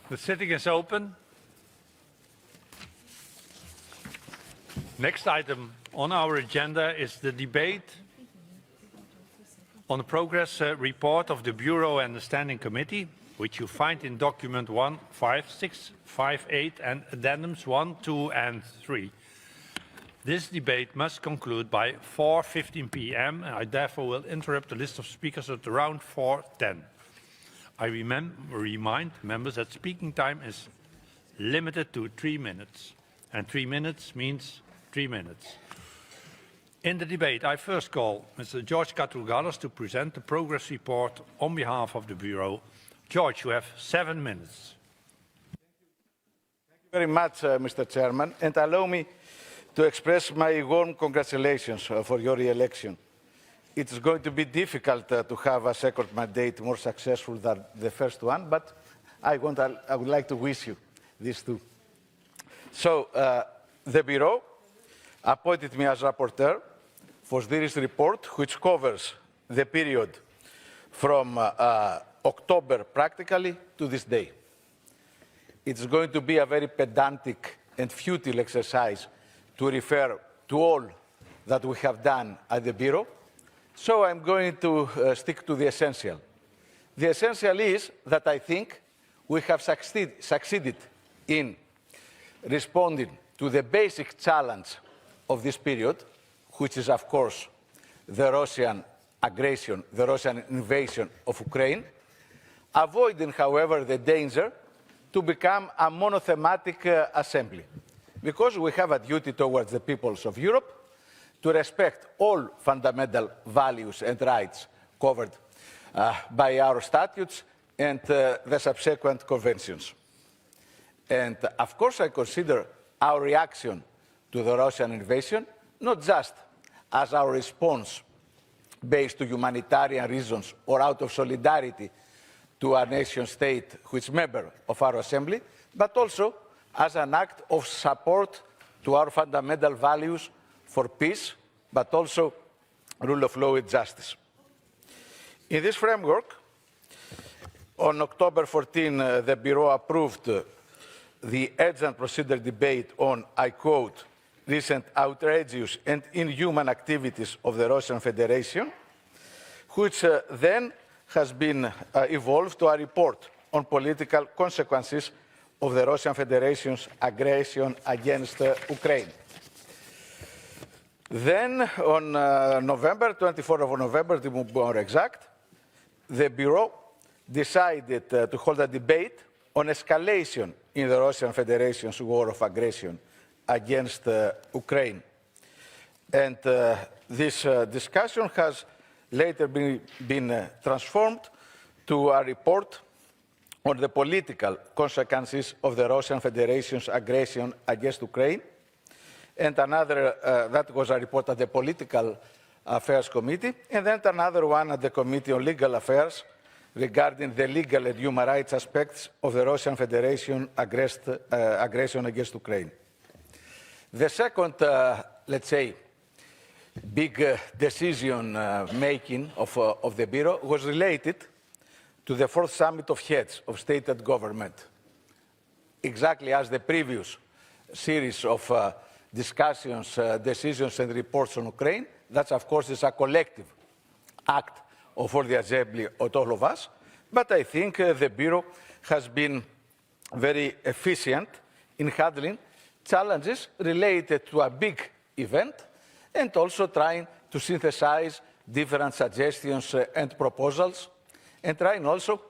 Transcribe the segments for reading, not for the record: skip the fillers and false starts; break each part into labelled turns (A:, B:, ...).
A: The sitting is open. Next item on our agenda is the debate on the progress report of the Bureau and the Standing Committee, which you find in document 1, 5, 6, 5, 8 and addendums 1, 2 and 3. This debate must conclude by 4:15 p.m. and I therefore will interrupt the list of speakers at around 4:10. I remind members that speaking time is limited to 3 minutes, and 3 minutes means 3 minutes. In the debate, I first call Mr. George Katrougalis to present the progress report on behalf of the Bureau. George, you have 7 minutes.
B: Thank you very much, Mr. Chairman, and allow me to express my warm congratulations for your re-election. It's going to be difficult to have a second mandate more successful than the first one, but I would like to wish you this too. So, the Bureau appointed me as rapporteur for this report, which covers the period from October practically to this day. It's going to be a very pedantic and futile exercise to refer to all that we have done at the Bureau. So I'm going to stick to the essential. The essential is that I think we have succeeded in responding to the basic challenge of this period, which is, of course, the Russian aggression, the Russian invasion of Ukraine, avoiding, however, the danger to become a monothematic assembly. Because we have a duty towards the peoples of Europe to respect all fundamental values and rights covered by our statutes and the subsequent conventions. And of course, I consider our reaction to the Russian invasion not just as our response based on humanitarian reasons or out of solidarity to a nation state which is member of our assembly, but also as an act of support to our fundamental values for peace, but also rule of law and justice. In this framework, on October 14, the Bureau approved the urgent procedure debate on, I quote, recent outrageous and inhuman activities of the Russian Federation, which then has been evolved to a report on political consequences of the Russian Federation's aggression against Ukraine. Then, on November, 24th of November, to be more exact, the Bureau decided to hold a debate on escalation in the Russian Federation's war of aggression against Ukraine. And this discussion has later been transformed to a report on the political consequences of the Russian Federation's aggression against Ukraine, and another, that was a report at the Political Affairs Committee, and then another one at the Committee on Legal Affairs regarding the legal and human rights aspects of the Russian Federation aggression against Ukraine. The second, let's say, big decision making of the Bureau was related to the fourth summit of heads of state and government. Exactly as the previous series of discussions, decisions and reports on Ukraine, that of course is a collective act of all the assembly of all of us, but I think the Bureau has been very efficient in handling challenges related to a big event and also trying to synthesize different suggestions and proposals and trying also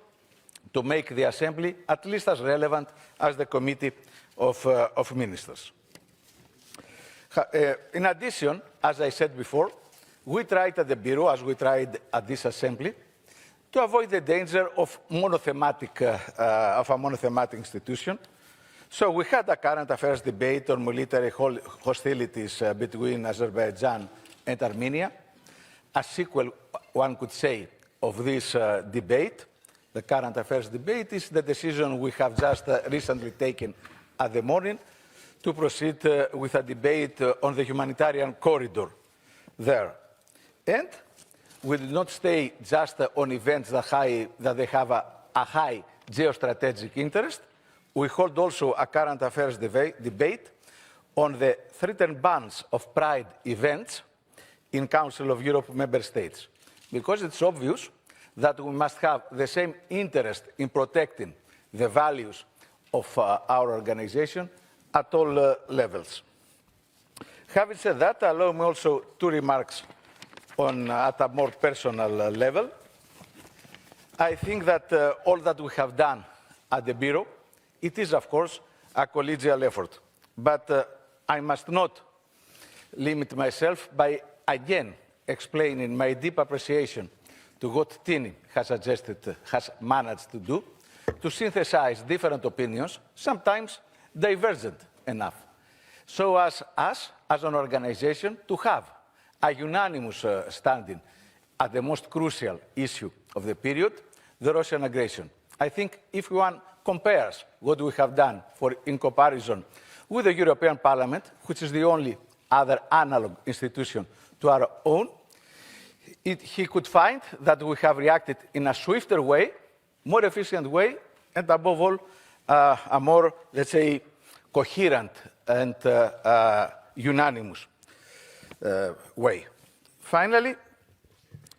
B: to make the Assembly at least as relevant as the Committee of Ministers. In addition, as I said before, we tried at the Bureau, as we tried at this Assembly, to avoid the danger of a monothematic institution. So we had a current affairs debate on military hostilities between Azerbaijan and Armenia. A sequel, one could say, of this debate, the current affairs debate, is the decision we have just recently taken at the morning to proceed with a debate on the humanitarian corridor there. And we did not stay just on events that they have a high geostrategic interest, we hold also a current affairs debate on the threatened bans of Pride events in Council of Europe member states, because it's obvious that we must have the same interest in protecting the values of our organization at all levels. Having said that, allow me also two remarks at a more personal level. I think that all that we have done at the Bureau, it is, of course, a collegial effort. But I must not limit myself by, again, explaining my deep appreciation to what Tini has managed to do, to synthesize different opinions, sometimes divergent enough, so as us, as an organization, to have a unanimous standing at the most crucial issue of the period, the Russian aggression. I think if one compares what we have done in comparison with the European Parliament, which is the only other analog institution to our own, he could find that we have reacted in a swifter way, more efficient way, and above all, a more, let's say, coherent and unanimous way. Finally,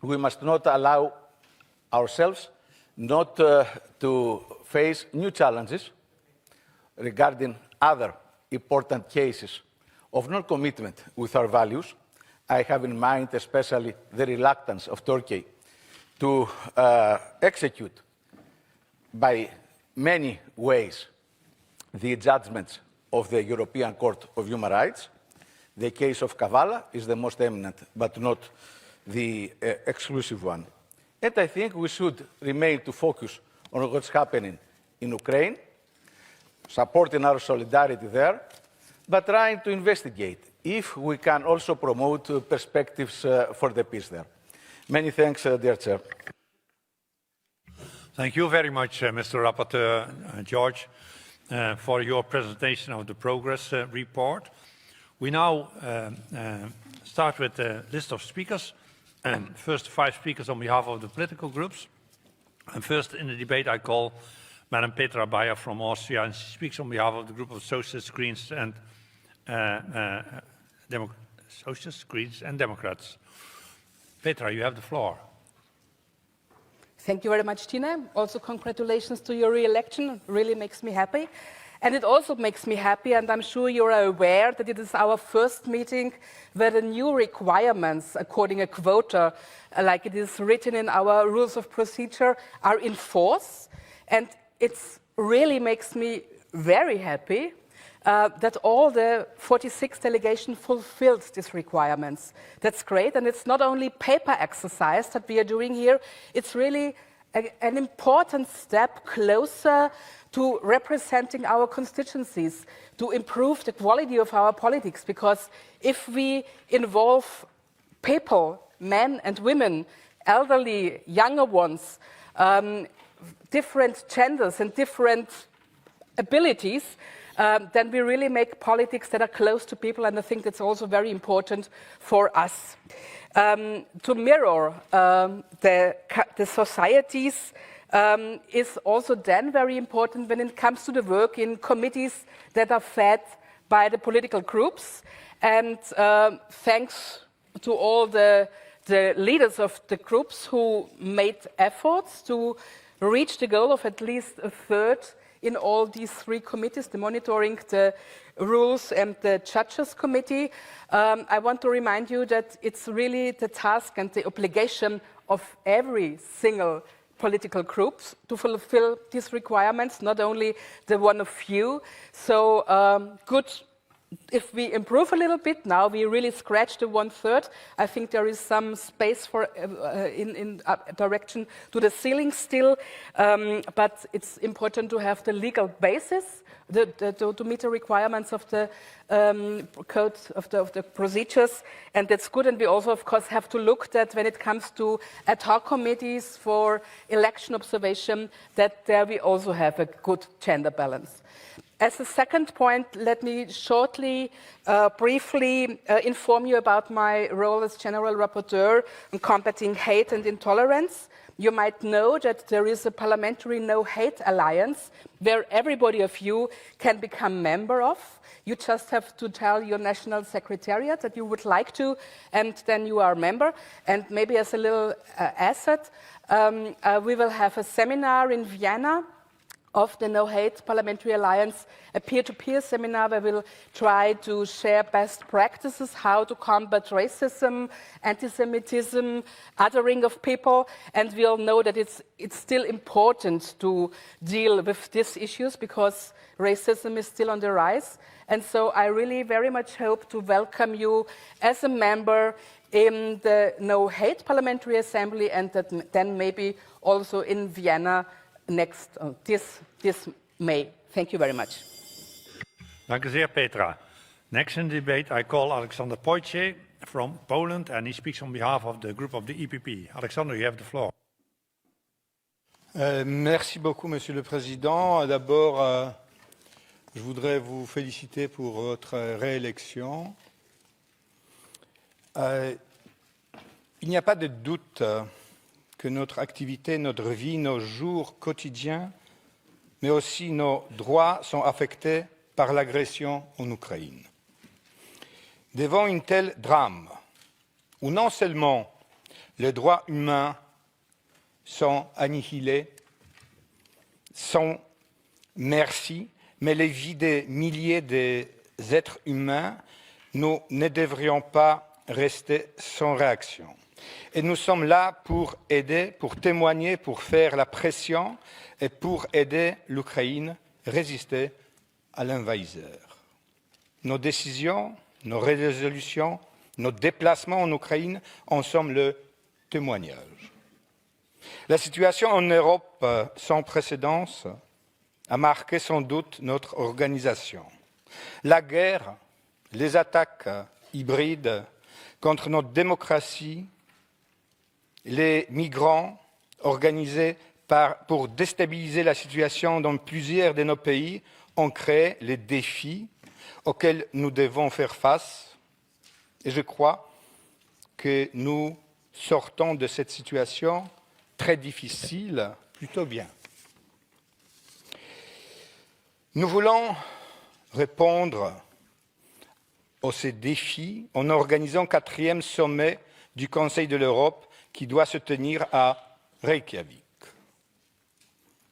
B: we must not allow ourselves not to face new challenges regarding other important cases of non-commitment with our values. I have in mind especially the reluctance of Turkey to execute by many ways the judgments of the European Court of Human Rights. The case of Kavala is the most eminent, but not the exclusive one. And I think we should remain to focus on what's happening in Ukraine, supporting our solidarity there, but trying to investigate if we can also promote perspectives for the peace there. Many thanks, dear Chair.
A: Thank you very much, Mr. Rapporteur George, for your presentation of the progress report. We now start with the list of speakers. First, 5 speakers on behalf of the political groups. And first in the debate, I call Madam Petra Bayer from Austria, and she speaks on behalf of the group of Socialists, Greens, and Democrats. Petra, you have the floor.
C: Thank you very much, Tina. Also, congratulations to your re-election. Really makes me happy. And it also makes me happy, and I'm sure you're aware that it is our first meeting where the new requirements, according to a quota, like it is written in our rules of procedure, are in force. And it really makes me very happy that all the 46 delegations fulfilled these requirements. That's great, and it's not only paper exercise that we are doing here, it's really an important step closer to representing our constituencies, to improve the quality of our politics, because if we involve people, men and women, elderly, younger ones, different genders and different abilities, then we really make politics that are close to people, and I think that's also very important for us. To mirror the societies is also then very important when it comes to the work in committees that are fed by the political groups. And thanks to all the leaders of the groups who made efforts to reach the goal of at least a third in all these 3 committees, the monitoring, the rules and the judges committee. I want to remind you that it's really the task and the obligation of every single political groups to fulfill these requirements, not only the one of you. So good if we improve a little bit. Now we really scratch the 1/3. I think there is some space for in direction to the ceiling still, but it's important to have the legal basis to meet the requirements of the code of the procedures, and that's good. And we also, of course, have to look that when it comes to ad hoc committees for election observation, that there we also have a good gender balance. As a second point, let me shortly, briefly inform you about my role as General Rapporteur on combating hate and intolerance. You might know that there is a parliamentary no-hate alliance where everybody of you can become member of. You just have to tell your national secretariat that you would like to, and then you are a member. And maybe as a little asset, we will have a seminar in Vienna of the No Hate Parliamentary Alliance, a peer-to-peer seminar where we'll try to share best practices, how to combat racism, anti-Semitism, othering of people, and we'll know that it's still important to deal with these issues because racism is still on the rise. And so I really very much hope to welcome you as a member in the No Hate Parliamentary Assembly and then maybe also in Vienna this May. Thank you very much.
A: Dank u zeer, Petra. Next in the debate, I call Alexander Pojce from Poland, and he speaks on behalf of the group of the EPP. Alexander, you have the floor.
D: Merci beaucoup, Monsieur le Président. D'abord, je voudrais vous féliciter pour votre réélection. Il n'y a pas de doute que notre activité, notre vie, nos jours quotidiens, mais aussi nos droits sont affectés par l'agression en Ukraine. Devant un tel drame, où non seulement les droits humains sont annihilés, sans merci, mais les vies des milliers d'êtres humains, nous ne devrions pas rester sans réaction. Et nous sommes là pour aider, pour témoigner, pour faire la pression et pour aider l'Ukraine à résister à l'envahisseur. Nos décisions, nos résolutions, nos déplacements en Ukraine en sont le témoignage. La situation en Europe sans précédent a marqué sans doute notre organisation. La guerre, les attaques hybrides contre notre démocratie, les migrants organisés pour déstabiliser la situation dans plusieurs de nos pays ont créé les défis auxquels nous devons faire face. Et je crois que nous sortons de cette situation très difficile plutôt bien. Nous voulons répondre à ces défis en organisant le 4e sommet du Conseil de l'Europe qui doit se tenir à Reykjavik.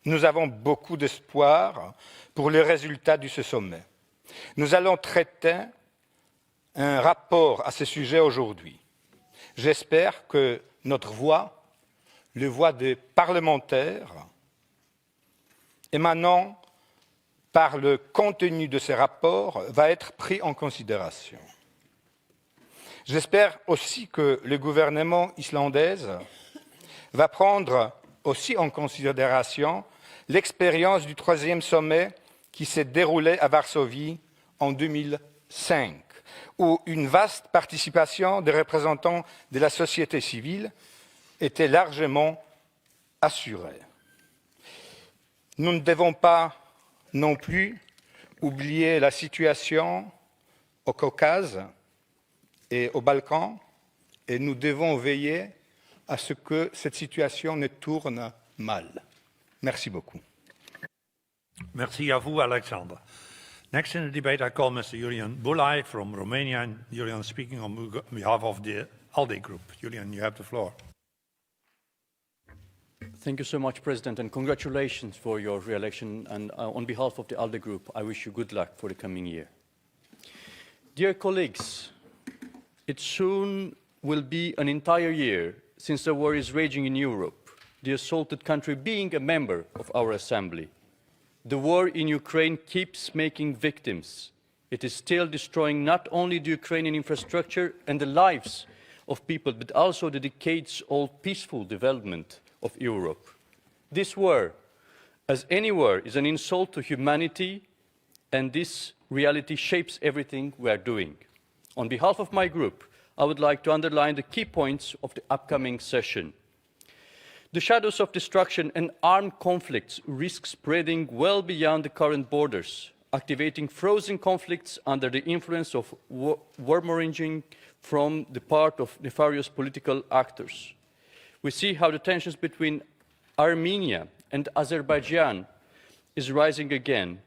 D: Nous avons beaucoup d'espoir pour les résultats de ce sommet. Nous allons traiter un rapport à ce sujet aujourd'hui. J'espère que notre voix, la voix des parlementaires, émanant par le contenu de ce rapport, va être pris en considération. J'espère aussi que le gouvernement islandais va prendre aussi en considération l'expérience du 3e sommet qui s'est déroulé à Varsovie en 2005, où une vaste participation des représentants de la société civile était largement assurée. Nous ne devons pas non plus oublier la situation au Caucase et aux Balkans, et nous devons veiller à ce que cette situation ne tourne mal. Merci beaucoup.
A: Merci à vous, Alexander. Next in the debate, I call Mr. Julian Bulai from Romania, and Julian speaking on behalf of the ALDE group. Julian, you have the floor.
E: Thank you so much, President, and congratulations for your re-election. And on behalf of the ALDE group, I wish you good luck for the coming year. Dear colleagues, it soon will be an entire year since the war is raging in Europe, the assaulted country being a member of our Assembly. The war in Ukraine keeps making victims. It is still destroying not only the Ukrainian infrastructure and the lives of people, but also the decades-old peaceful development of Europe. This war, as any war, is an insult to humanity, and this reality shapes everything we are doing. On behalf of my group, I would like to underline the key points of the upcoming session. The shadows of destruction and armed conflicts risk spreading well beyond the current borders activating frozen conflicts under the influence of warmongering from the part of nefarious political actors. We see how the tensions between Armenia and Azerbaijan is rising again,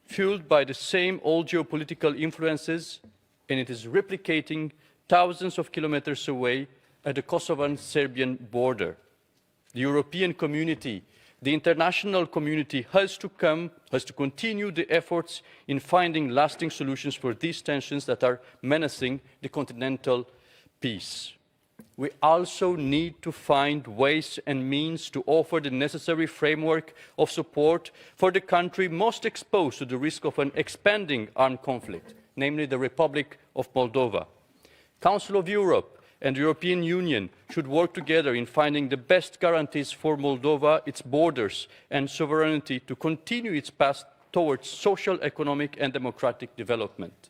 E: fueled by the same old geopolitical influences, and it is replicating thousands of kilometers away at the Kosovan-Serbian border. The European community, the international community has to continue the efforts in finding lasting solutions for these tensions that are menacing the continental peace. We also need to find ways and means to offer the necessary framework of support for the country most exposed to the risk of an expanding armed conflict, namely the Republic of Moldova. Council of Europe and the European Union should work together in finding the best guarantees for Moldova, its borders and sovereignty to continue its path towards social, economic and democratic development.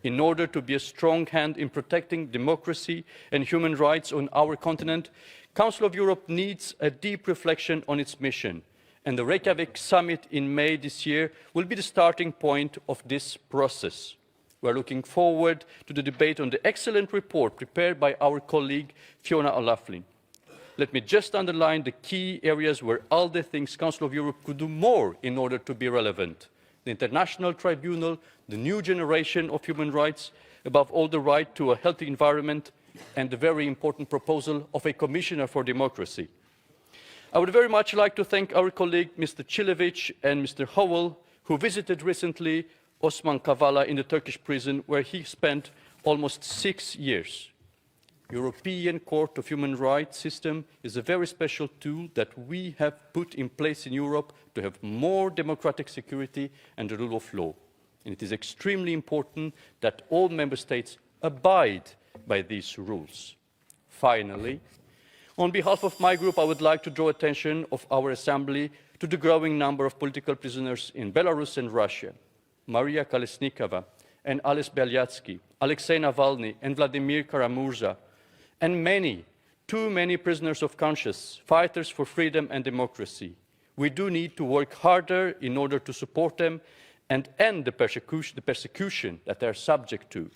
E: In order to be a strong hand in protecting democracy and human rights on our continent, Council of Europe needs a deep reflection on its mission, and the Reykjavik summit in May this year will be the starting point of this process. We are looking forward to the debate on the excellent report prepared by our colleague Fiona O'Loughlin. Let me just underline the key areas where ALDE thinks Council of Europe could do more in order to be relevant. The International Tribunal, the new generation of human rights, above all the right to a healthy environment, and the very important proposal of a Commissioner for Democracy. I would very much like to thank our colleague Mr. Cilevic and Mr. Howell, who visited recently Osman Kavala in the Turkish prison, where he spent almost 6 years. European Court of Human Rights system is a very special tool that we have put in place in Europe to have more democratic security and the rule of law. And it is extremely important that all member states abide by these rules. Finally, on behalf of my group, I would like to draw attention of our Assembly to the growing number of political prisoners in Belarus and Russia. Maria Kolesnikova and Ales Belyatsky, Alexei Navalny and Vladimir Kara-Murza, and many, too many prisoners of conscience, fighters for freedom and democracy. We do need to work harder in order to support them and end the persecution that they are subject to.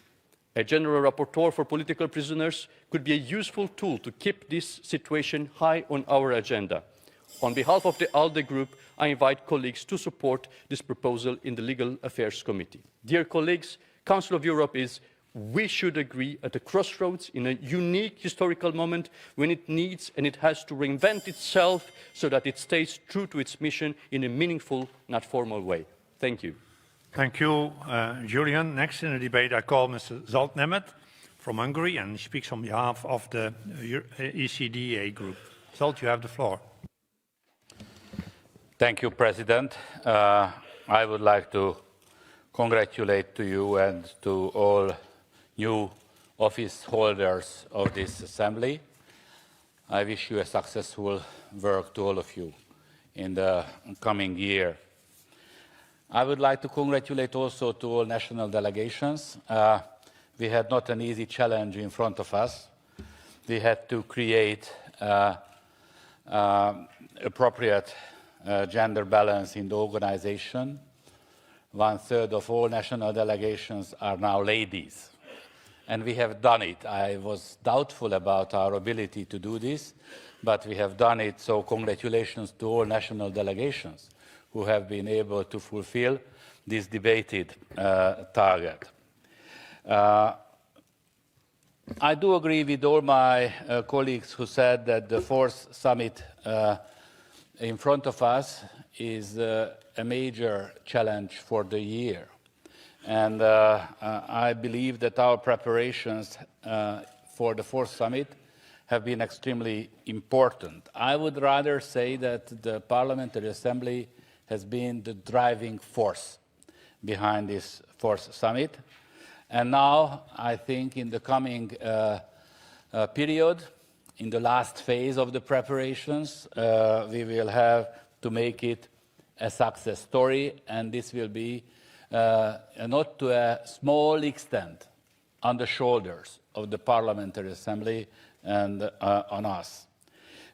E: A general rapporteur for political prisoners could be a useful tool to keep this situation high on our agenda. On behalf of the ALDE Group, I invite colleagues to support this proposal in the Legal Affairs Committee. Dear colleagues, Council of Europe is, we should agree, at a crossroads in a unique historical moment when it needs and it has to reinvent itself so that it stays true to its mission in a meaningful, not formal way. Thank you.
A: Thank you, Julian. Next in the debate, I call Mr. Zalt from Hungary, and he speaks on behalf of the ECDA group. Zalt, you have the floor.
F: Thank you, President. I would like to congratulate to you and to all new office holders of this Assembly. I wish you a successful work to all of you in the coming year. I would like to congratulate also to all national delegations. We had not an easy challenge in front of us. We had to create appropriate gender balance in the organization. 1/3 of all national delegations are now ladies. And we have done it. I was doubtful about our ability to do this, but we have done it, so congratulations to all national delegations who have been able to fulfill this debated target. I do agree with all my colleagues who said that the fourth summit in front of us is a major challenge for the year. And I believe that our preparations for the fourth summit have been extremely important. I would rather say that the Parliamentary Assembly has been the driving force behind this fourth summit. And now, I think in the coming period, in the last phase of the preparations, we will have to make it a success story, and this will be not to a small extent on the shoulders of the Parliamentary Assembly and on us.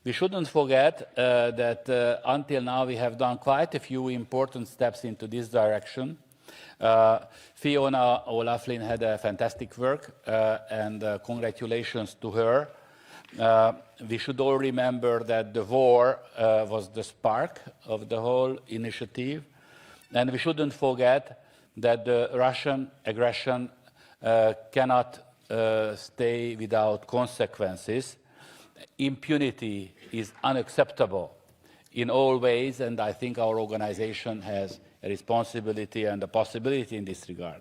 F: We shouldn't forget that until now we have done quite a few important steps into this direction. Fiona O'Loughlin had a fantastic work, and congratulations to her. We should all remember that the war was the spark of the whole initiative, and we shouldn't forget that the Russian aggression cannot stay without consequences. Impunity is unacceptable in all ways, and I think our organization has a responsibility and a possibility in this regard.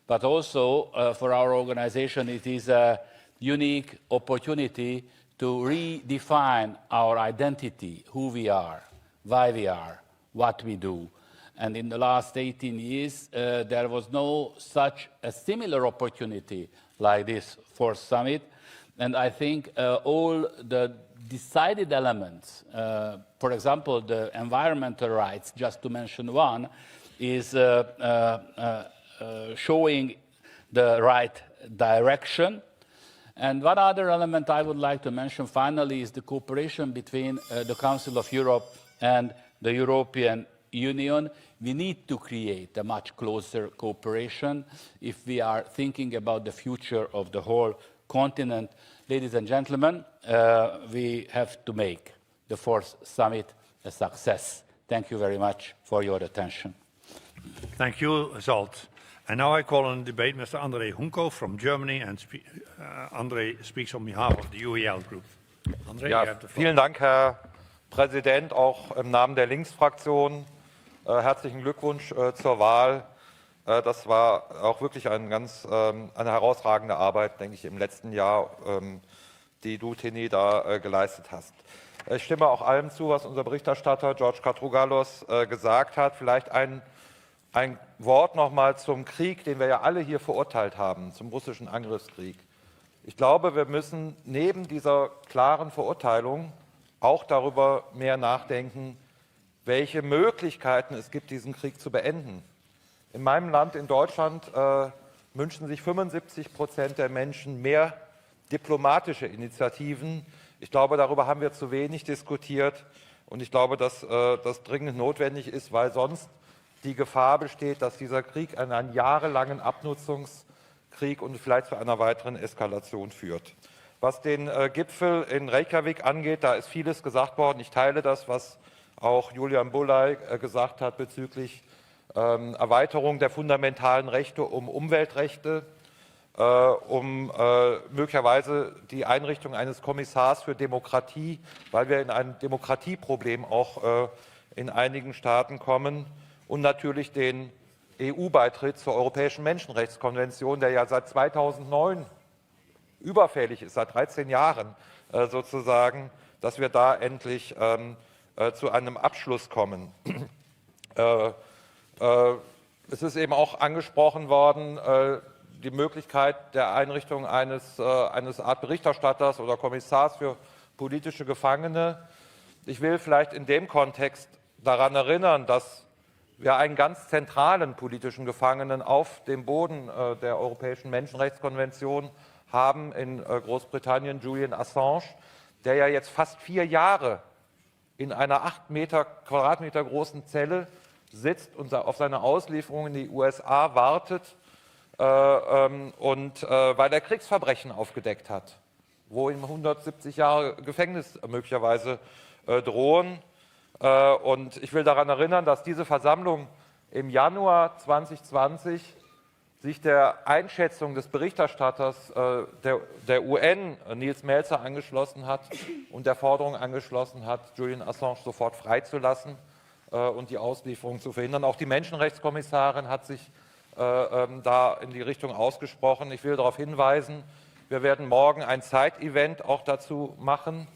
F: But also, for our organization, it is a unique opportunity to redefine our identity, who we are, why we are, what we do. And in the last 18 years, there was no such a similar opportunity like this fourth summit. And I think all the decided elements, for example, the environmental rights, just to mention one, is showing the right direction. And one other element I would like to mention finally is the cooperation between the Council of Europe and the European Union. We need to create a much closer cooperation if we are thinking about the future of the whole continent. Ladies and gentlemen, we have to make the fourth summit a success. Thank you very much for your attention.
A: Thank you, Zalt. And now I call on the debate Mr. André Hunko from Germany, and André speaks on behalf of the UEL group. André,
G: ja,
A: you have the floor.
G: vielen Dank, Herr Präsident, auch im Namen der Linksfraktion. Herzlichen Glückwunsch zur Wahl. Das war auch wirklich eine herausragende Arbeit, denke ich, im letzten Jahr, die du, Tini, da geleistet hast. Ich stimme auch allem zu, was unser Berichterstatter George Katrougalos gesagt hat. Vielleicht ein Wort nochmal zum Krieg, den wir ja alle hier verurteilt haben, zum russischen Angriffskrieg. Ich glaube, wir müssen neben dieser klaren Verurteilung auch darüber mehr nachdenken, welche Möglichkeiten es gibt, diesen Krieg zu beenden. In meinem Land, in Deutschland, wünschen sich 75% der Menschen mehr diplomatische Initiativen. Ich glaube, darüber haben wir zu wenig diskutiert, und ich glaube, dass das dringend notwendig ist, weil sonst die Gefahr besteht, dass dieser Krieg einen jahrelangen Abnutzungskrieg und vielleicht zu einer weiteren Eskalation führt. Was den Gipfel in Reykjavik angeht, da ist vieles gesagt worden. Ich teile das, was auch Julian Bulley gesagt hat bezüglich Erweiterung der fundamentalen Rechte um Umweltrechte, um möglicherweise die Einrichtung eines Kommissars für Demokratie, weil wir in ein Demokratieproblem auch in einigen Staaten kommen, und natürlich den EU-Beitritt zur Europäischen Menschenrechtskonvention, der ja seit 2009 überfällig ist, seit 13 Jahren sozusagen, dass wir da endlich zu einem Abschluss kommen. Es ist eben auch angesprochen worden, die Möglichkeit der Einrichtung eines Art Berichterstatters oder Kommissars für politische Gefangene. Ich will vielleicht in dem Kontext daran erinnern, dass wir einen ganz zentralen politischen Gefangenen auf dem Boden der Europäischen Menschenrechtskonvention haben in Großbritannien, Julian Assange, der ja jetzt fast 4 Jahre in einer 8 Quadratmeter großen Zelle sitzt und auf seine Auslieferung in die USA wartet, weil er Kriegsverbrechen aufgedeckt hat, wo ihm 170 Jahre Gefängnis möglicherweise drohen. Und ich will daran erinnern, dass diese Versammlung im Januar 2020 sich der Einschätzung des Berichterstatters der UN, Nils Melzer, angeschlossen hat und der Forderung angeschlossen hat, Julian Assange sofort freizulassen und die Auslieferung zu verhindern. Auch die Menschenrechtskommissarin hat sich da in die Richtung ausgesprochen. Ich will darauf hinweisen, wir werden morgen ein Zeitevent auch dazu machen,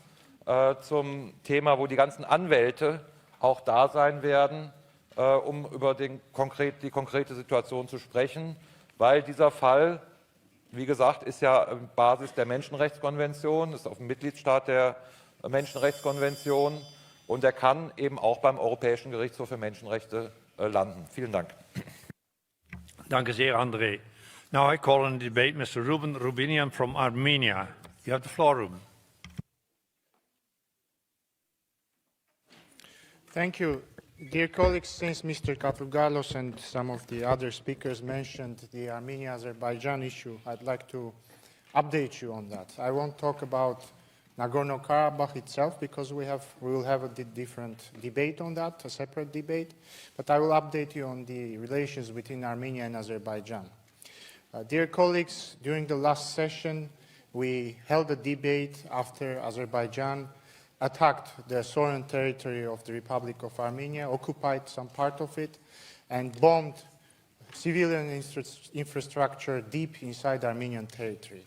G: zum Thema, wo die ganzen Anwälte auch da sein werden, um über die konkrete Situation zu sprechen, weil dieser Fall, wie gesagt, ist ja Basis der Menschenrechtskonvention, ist auf dem Mitgliedstaat der Menschenrechtskonvention, und er kann eben auch beim Europäischen Gerichtshof für Menschenrechte landen. Vielen Dank.
A: Danke sehr, André. Now I call on the debate Mr. Ruben Rubinian from Armenia. You have the floor, Ruben.
H: Thank you. Dear colleagues, since Mr. Katrougalos and some of the other speakers mentioned the Armenia-Azerbaijan issue, I'd like to update you on that. I won't talk about Nagorno-Karabakh itself because we will have a different debate on that, a separate debate, but I will update you on the relations between Armenia and Azerbaijan. Dear colleagues, during the last session, we held a debate after Azerbaijan attacked the sovereign territory of the Republic of Armenia, occupied some part of it, and bombed civilian infrastructure deep inside Armenian territory.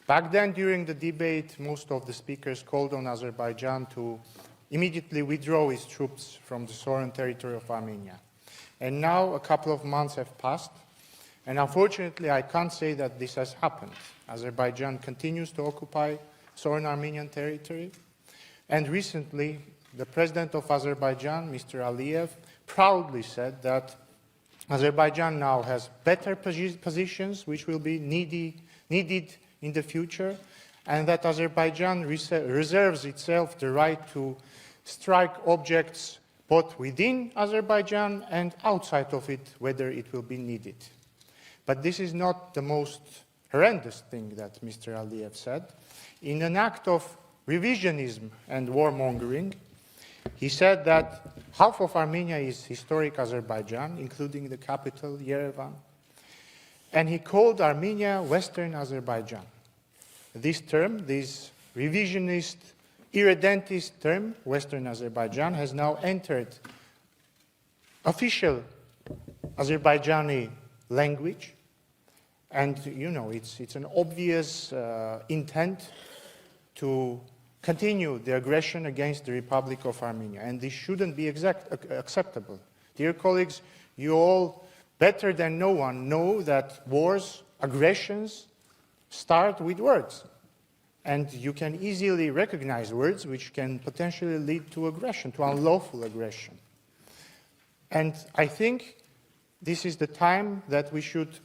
H: Back then, during the debate, most of the speakers called on Azerbaijan to immediately withdraw its troops from the sovereign territory of Armenia. And now, a couple of months have passed, and unfortunately, I can't say that this has happened. Azerbaijan continues to occupy sovereign Armenian territory, and recently, the president of Azerbaijan, Mr. Aliyev, proudly said that Azerbaijan now has better positions which will be needed in the future, and that Azerbaijan reserves itself the right to strike objects both within Azerbaijan and outside of it, whether it will be needed. But this is not the most horrendous thing that Mr. Aliyev said. In an act of revisionism and warmongering, he said that half of Armenia is historic Azerbaijan, including the capital, Yerevan, and he called Armenia Western Azerbaijan. This term, this revisionist, irredentist term, Western Azerbaijan, has now entered official Azerbaijani language, and you know, it's an obvious intent to continue the aggression against the Republic of Armenia, and this shouldn't be acceptable. Dear colleagues, you all, better than no one, know that wars, aggressions, start with words. And you can easily recognize words which can potentially lead to aggression, to unlawful aggression. And I think this is the time that we should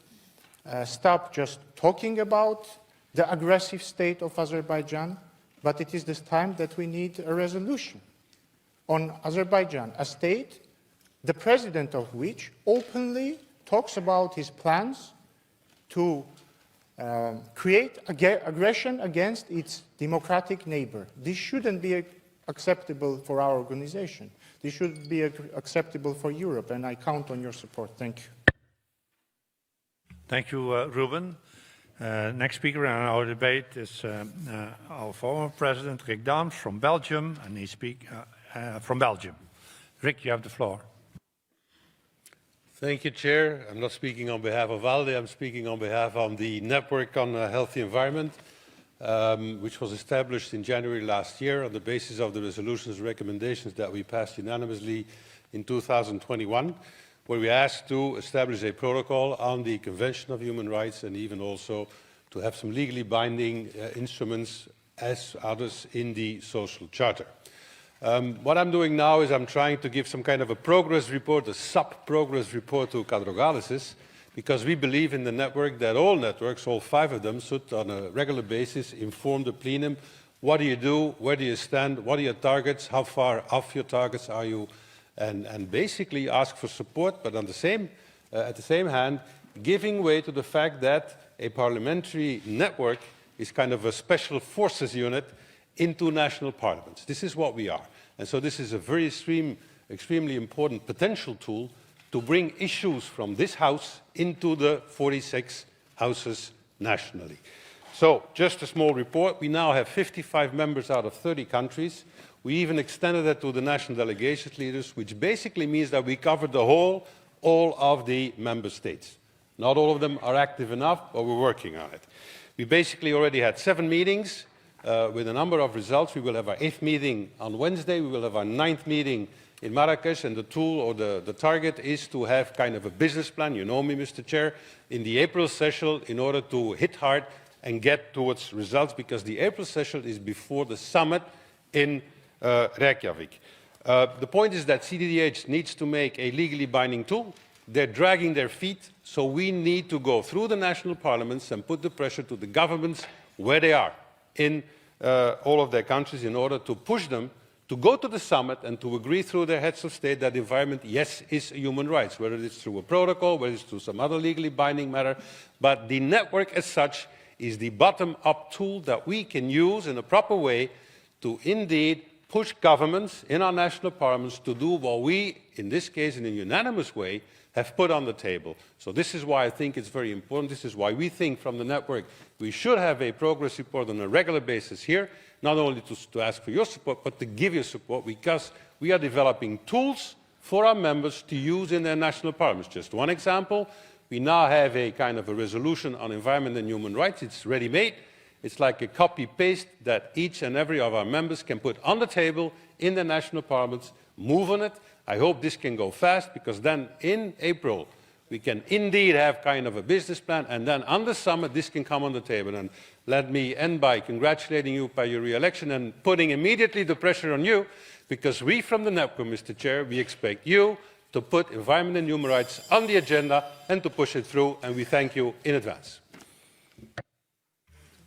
H: stop just talking about the aggressive state of Azerbaijan, but it is this time that we need a resolution on Azerbaijan, a state, the president of which openly talks about his plans to create aggression against its democratic neighbor. This shouldn't be acceptable for our organization. This should be acceptable for Europe, and I count on your support. Thank you.
A: Thank you, Ruben. Next speaker in our debate is our former president, Rick Daams from Belgium, and he speaks from Belgium. Rick, you have the floor.
I: Thank you, Chair. I'm not speaking on behalf of ALDE, I'm speaking on behalf of the Network on a Healthy Environment, which was established in January last year on the basis of the resolutions and recommendations that we passed unanimously in 2021, where we asked to establish a protocol on the Convention of Human Rights and even also to have some legally binding instruments as others in the Social Charter. What I'm doing now is I'm trying to give some kind of a progress report, a sub-progress report to Katrougalis, because we believe in the network that all networks, all 5 of them, should on a regular basis inform the plenum. What do you do? Where do you stand? What are your targets? How far off your targets are you? And basically ask for support, but at the same hand, giving way to the fact that a parliamentary network is kind of a special forces unit into national parliaments. This is what we are. And so this is a very extremely important potential tool to bring issues from this House into the 46 houses nationally. So just a small report. We now have 55 members out of 30 countries. We even extended that to the national delegations leaders, which basically means that we cover all of the member states. Not all of them are active enough, but we're working on it. We basically already had 7 meetings with a number of results. We will have our 8th meeting on Wednesday. We will have our 9th meeting in Marrakesh, and the tool or the target is to have kind of a business plan, you know me, Mr. Chair, in the April session in order to hit hard and get towards results, because the April session is before the summit in Reykjavik. The point is that CDDH needs to make a legally binding tool. They're dragging their feet, so we need to go through the national parliaments and put the pressure to the governments where they are in all of their countries in order to push them to go to the summit and to agree through their heads of state that environment, yes, is a human right, whether it's through a protocol, whether it's through some other legally binding matter. But the network as such is the bottom-up tool that we can use in a proper way to indeed push governments in our national parliaments to do what we, in this case in a unanimous way, have put on the table. So this is why I think it's very important. This is why we think from the network we should have a progress report on a regular basis here, not only to ask for your support, but to give you support, because we are developing tools for our members to use in their national parliaments. Just one example, we now have a kind of a resolution on environment and human rights. It's ready-made. It's like a copy-paste that each and every of our members can put on the table in the national parliaments, move on it. I hope this can go fast, because then in April we can indeed have kind of a business plan, and then on the summit this can come on the table. And let me end by congratulating you by your re-election and putting immediately the pressure on you, because we from the NEPCO, Mr. Chair, we expect you to put environment and human rights on the agenda and to push it through, and we thank you in advance.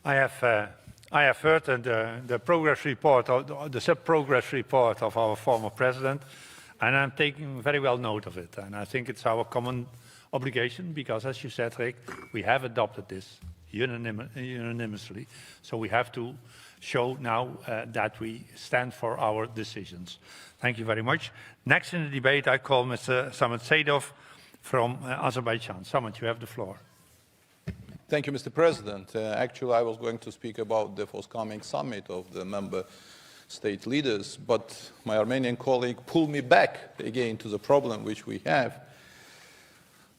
A: I have heard the progress report, or the sub-progress report of our former president, and I'm taking very well note of it. And I think it's our common obligation, because as you said, Rick, we have adopted this unanimously. So we have to show now that we stand for our decisions. Thank you very much. Next in the debate, I call Mr. Samet Seydov from Azerbaijan. Samet, you have the floor.
J: Thank you, Mr. President. Actually, I was going to speak about the forthcoming summit of the member state leaders, but my Armenian colleague pulled me back again to the problem which we have.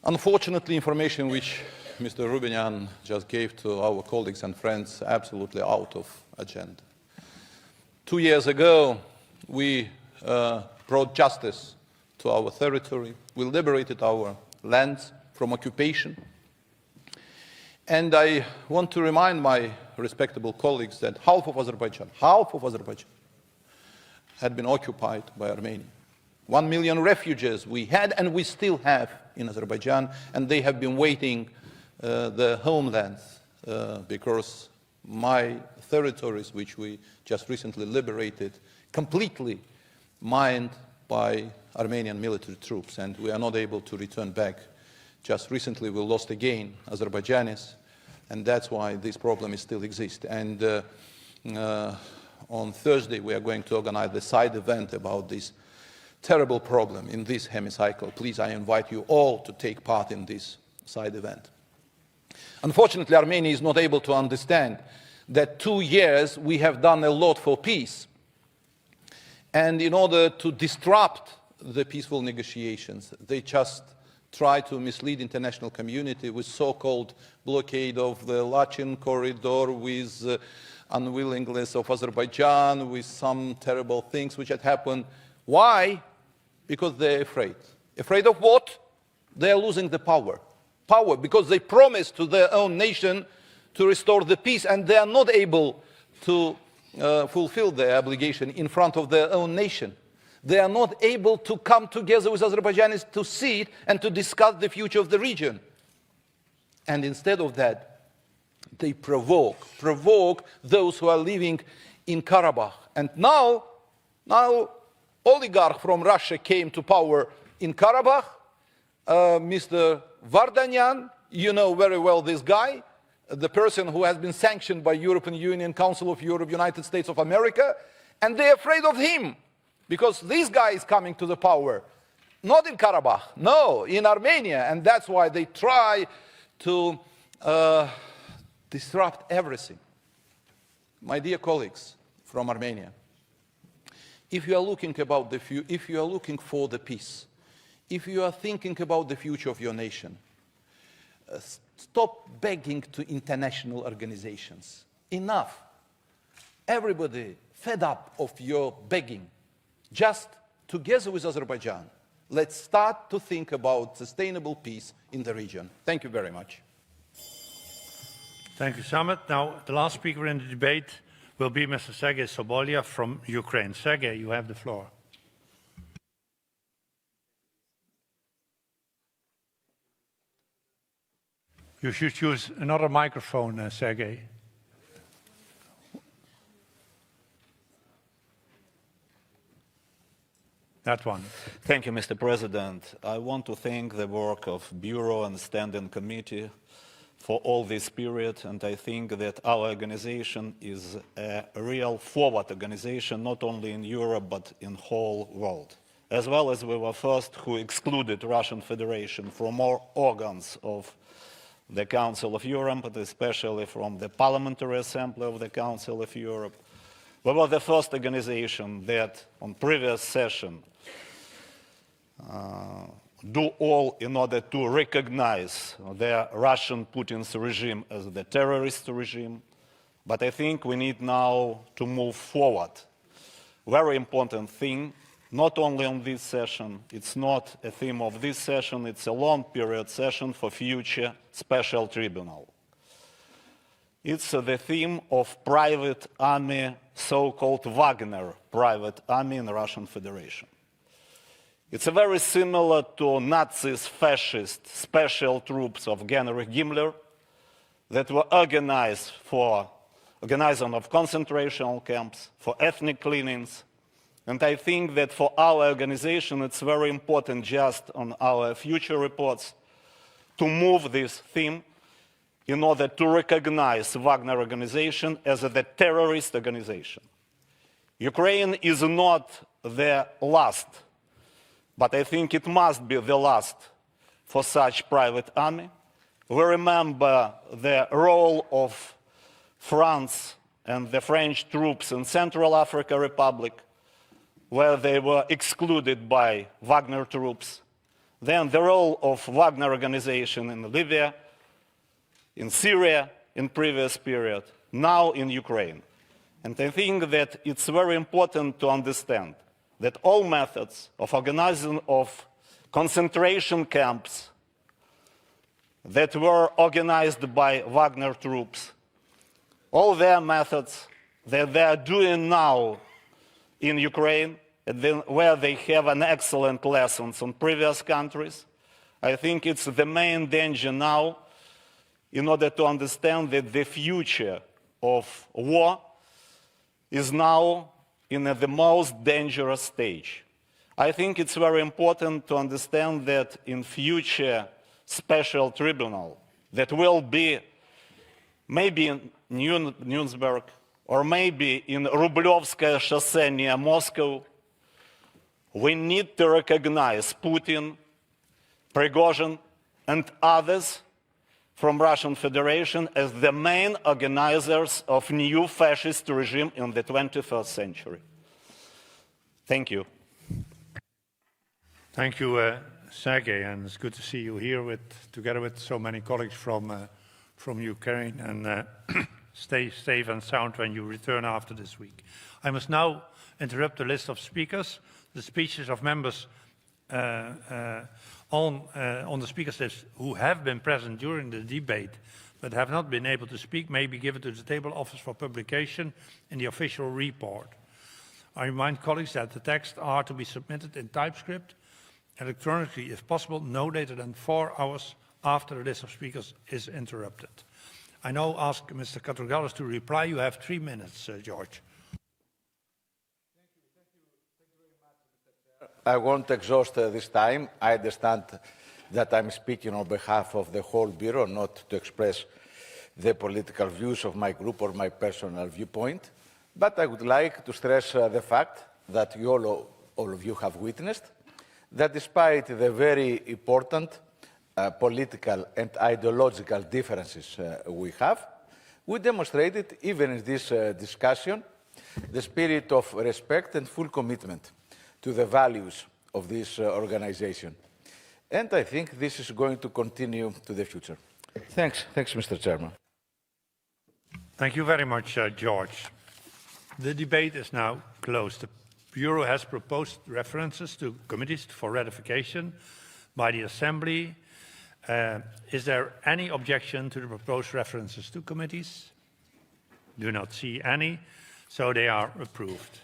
J: Unfortunately, information which Mr. Rubinian just gave to our colleagues and friends absolutely out of agenda. 2 years ago, we brought justice to our territory. We liberated our lands from occupation. And I want to remind my respectable colleagues that half of Azerbaijan had been occupied by Armenia. 1 million refugees we had and we still have in Azerbaijan, and they have been waiting their homelands because my territories, which we just recently liberated, completely mined by Armenian military troops, and we are not able to return back. Just recently we lost again Azerbaijanis, and that's why this problem still exists. And on Thursday we are going to organize the side event about this terrible problem in this hemicycle. Please, I invite you all to take part in this side event. Unfortunately, Armenia is not able to understand that 2 years we have done a lot for peace. And in order to disrupt the peaceful negotiations, they just try to mislead international community with so-called blockade of the Lachin corridor, with unwillingness of Azerbaijan, with some terrible things which had happened. Why? Because they're afraid. Afraid of what? They are losing the power. Power, because they promised to their own nation to restore the peace, and they are not able to fulfill their obligation in front of their own nation. They are not able to come together with Azerbaijanis to see it and to discuss the future of the region. And instead of that, they provoke those who are living in Karabakh. And now oligarch from Russia came to power in Karabakh, Mr. Vardanyan, you know very well this guy, the person who has been sanctioned by European Union, Council of Europe, United States of America, and they're afraid of him because this guy is coming to the power, not in Karabakh, no, in Armenia, and that's why they try to disrupt everything. My dear colleagues from Armenia, if you are looking for the peace, if you are thinking about the future of your nation, stop begging to international organizations. Enough. Everybody fed up of your begging. Just together with Azerbaijan, let's start to think about sustainable peace in the region. Thank you very much.
A: Thank you, Samet. Now, the last speaker in the debate will be Mr. Sergei Sobolia from Ukraine. Sergei, you have the floor. You should use another microphone, Sergei. That one.
K: Thank you, Mr. President. I want to thank the work of Bureau and Standing Committee for all this period, and I think that our organization is a real forward organization, not only in Europe, but in the whole world. As well as we were first who excluded Russian Federation from all organs of the Council of Europe, but especially from the Parliamentary Assembly of the Council of Europe. We were the first organization that, on previous session, do all in order to recognize the Russian Putin's regime as the terrorist regime. But I think we need now to move forward. Very important thing, not only on this session, it's not a theme of this session, it's a long period session for future special tribunal. It's the theme of private army, so-called Wagner private army in the Russian Federation. It's very similar to Nazis, fascist special troops of Heinrich Himmler that were organized for organizing of concentration camps, for ethnic cleanings. And I think that for our organization, it's very important just on our future reports to move this theme in order to recognize Wagner organization as a terrorist organization. Ukraine is not the last, but I think it must be the last for such private army. We remember the role of France and the French troops in Central African Republic, where they were excluded by Wagner troops. Then the role of Wagner organization in Libya, in Syria in previous period, now in Ukraine. And I think that it's very important to understand that all methods of organizing of concentration camps that were organized by Wagner troops, all their methods that they are doing now in Ukraine, and then where they have an excellent lessons on previous countries, I think it's the main danger now in order to understand that the future of war is now in the most dangerous stage. I think it's very important to understand that in future special tribunal that will be maybe in Nuremberg or maybe in Rublyovskaya Chaussee near Moscow, we need to recognize Putin, Prigozhin, and others from Russian Federation as the main organizers of new fascist regime in the 21st century. Thank you.
A: Thank you, Sergei, and it's good to see you here together with so many colleagues from Ukraine, and stay safe and sound when you return after this week. I must now interrupt the list of speakers. The speeches of members on the speakers list who have been present during the debate but have not been able to speak may be given to the table office for publication in the official report. I remind colleagues that the texts are to be submitted in TypeScript electronically, if possible, no later than 4 hours after the list of speakers is interrupted. I now ask Mr. Katrougalis to reply. You have 3 minutes, George.
B: I won't exhaust this time. I understand that I'm speaking on behalf of the whole Bureau, not to express the political views of my group or my personal viewpoint. But I would like to stress the fact that all of you have witnessed that despite the very important political and ideological differences we have, we demonstrated, even in this discussion, the spirit of respect and full commitment to the values of this organization. And I think this is going to continue to the future. Thanks, Mr. Chairman.
A: Thank you very much, George. The debate is now closed. The Bureau has proposed references to committees for ratification by the Assembly. Is there any objection to the proposed references to committees? Do not see any, so they are approved.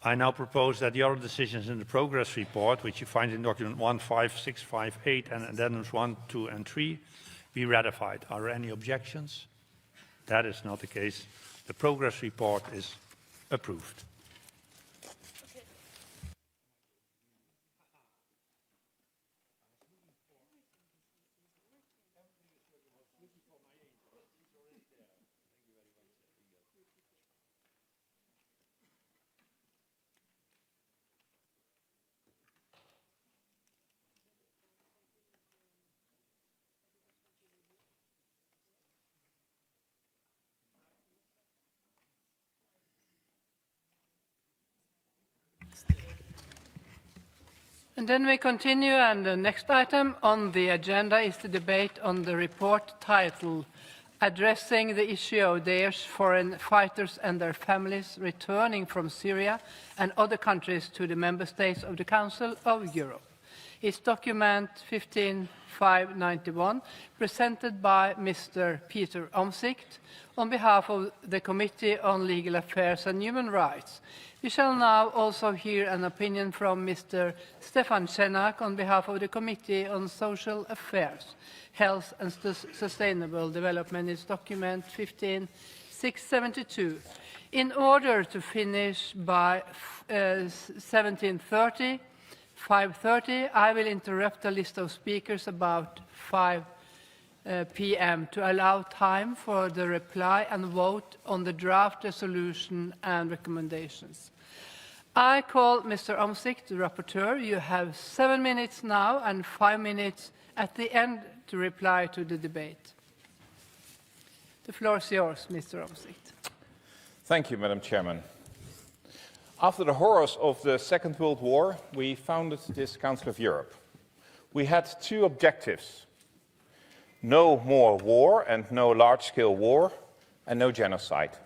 A: I now propose that the other decisions in the progress report, which you find in document 15658 and addendums 1, 2, and 3, be ratified. Are there any objections? That is not the case. The progress report is approved.
L: And then we continue, and the next item on the agenda is the debate on the report titled Addressing the Issue of Daesh Foreign Fighters and Their Families Returning from Syria and Other Countries to the Member States of the Council of Europe. It's document 15591, presented by Mr. Peter Omtzigt on behalf of the Committee on Legal Affairs and Human Rights. We shall now also hear an opinion from Mr. Stefan Schenak on behalf of the Committee on Social Affairs, Health and Sustainable Development. It's document 15672. In order to finish by 17:30, 5:30, I will interrupt the list of speakers about 5 p.m. to allow time for the reply and vote on the draft resolution and recommendations. I call Mr. Omtzigt, the rapporteur. You have 7 minutes now and 5 minutes at the end to reply to the debate. The floor is yours, Mr. Omtzigt.
M: Thank you, Madam Chairman. After the horrors of the Second World War, we founded this Council of Europe. We had two objectives: no more war and no large-scale war, and no genocide.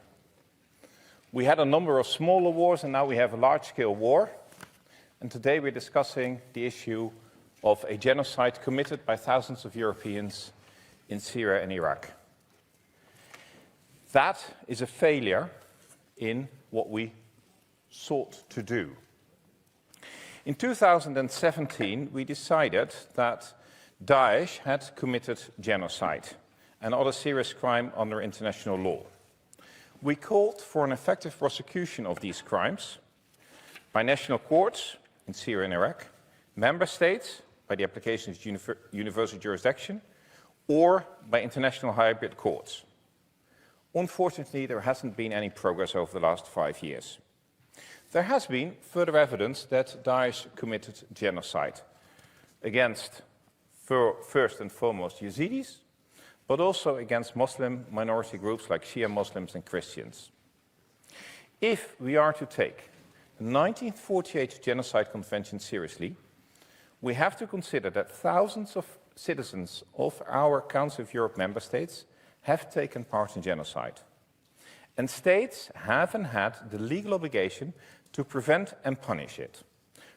M: We had a number of smaller wars, and now we have a large-scale war. And today we're discussing the issue of a genocide committed by thousands of Europeans in Syria and Iraq. That is a failure in what we sought to do. In 2017, we decided that Daesh had committed genocide and other serious crime under international law. We called for an effective prosecution of these crimes by national courts in Syria and Iraq, member states by the application of universal jurisdiction, or by international hybrid courts. Unfortunately, there hasn't been any progress over the last 5 years. There has been further evidence that Daesh committed genocide against, first and foremost, Yazidis, but also against Muslim minority groups like Shia Muslims and Christians. If we are to take the 1948 Genocide Convention seriously, we have to consider that thousands of citizens of our Council of Europe member states have taken part in genocide. And states have and had the legal obligation to prevent and punish it.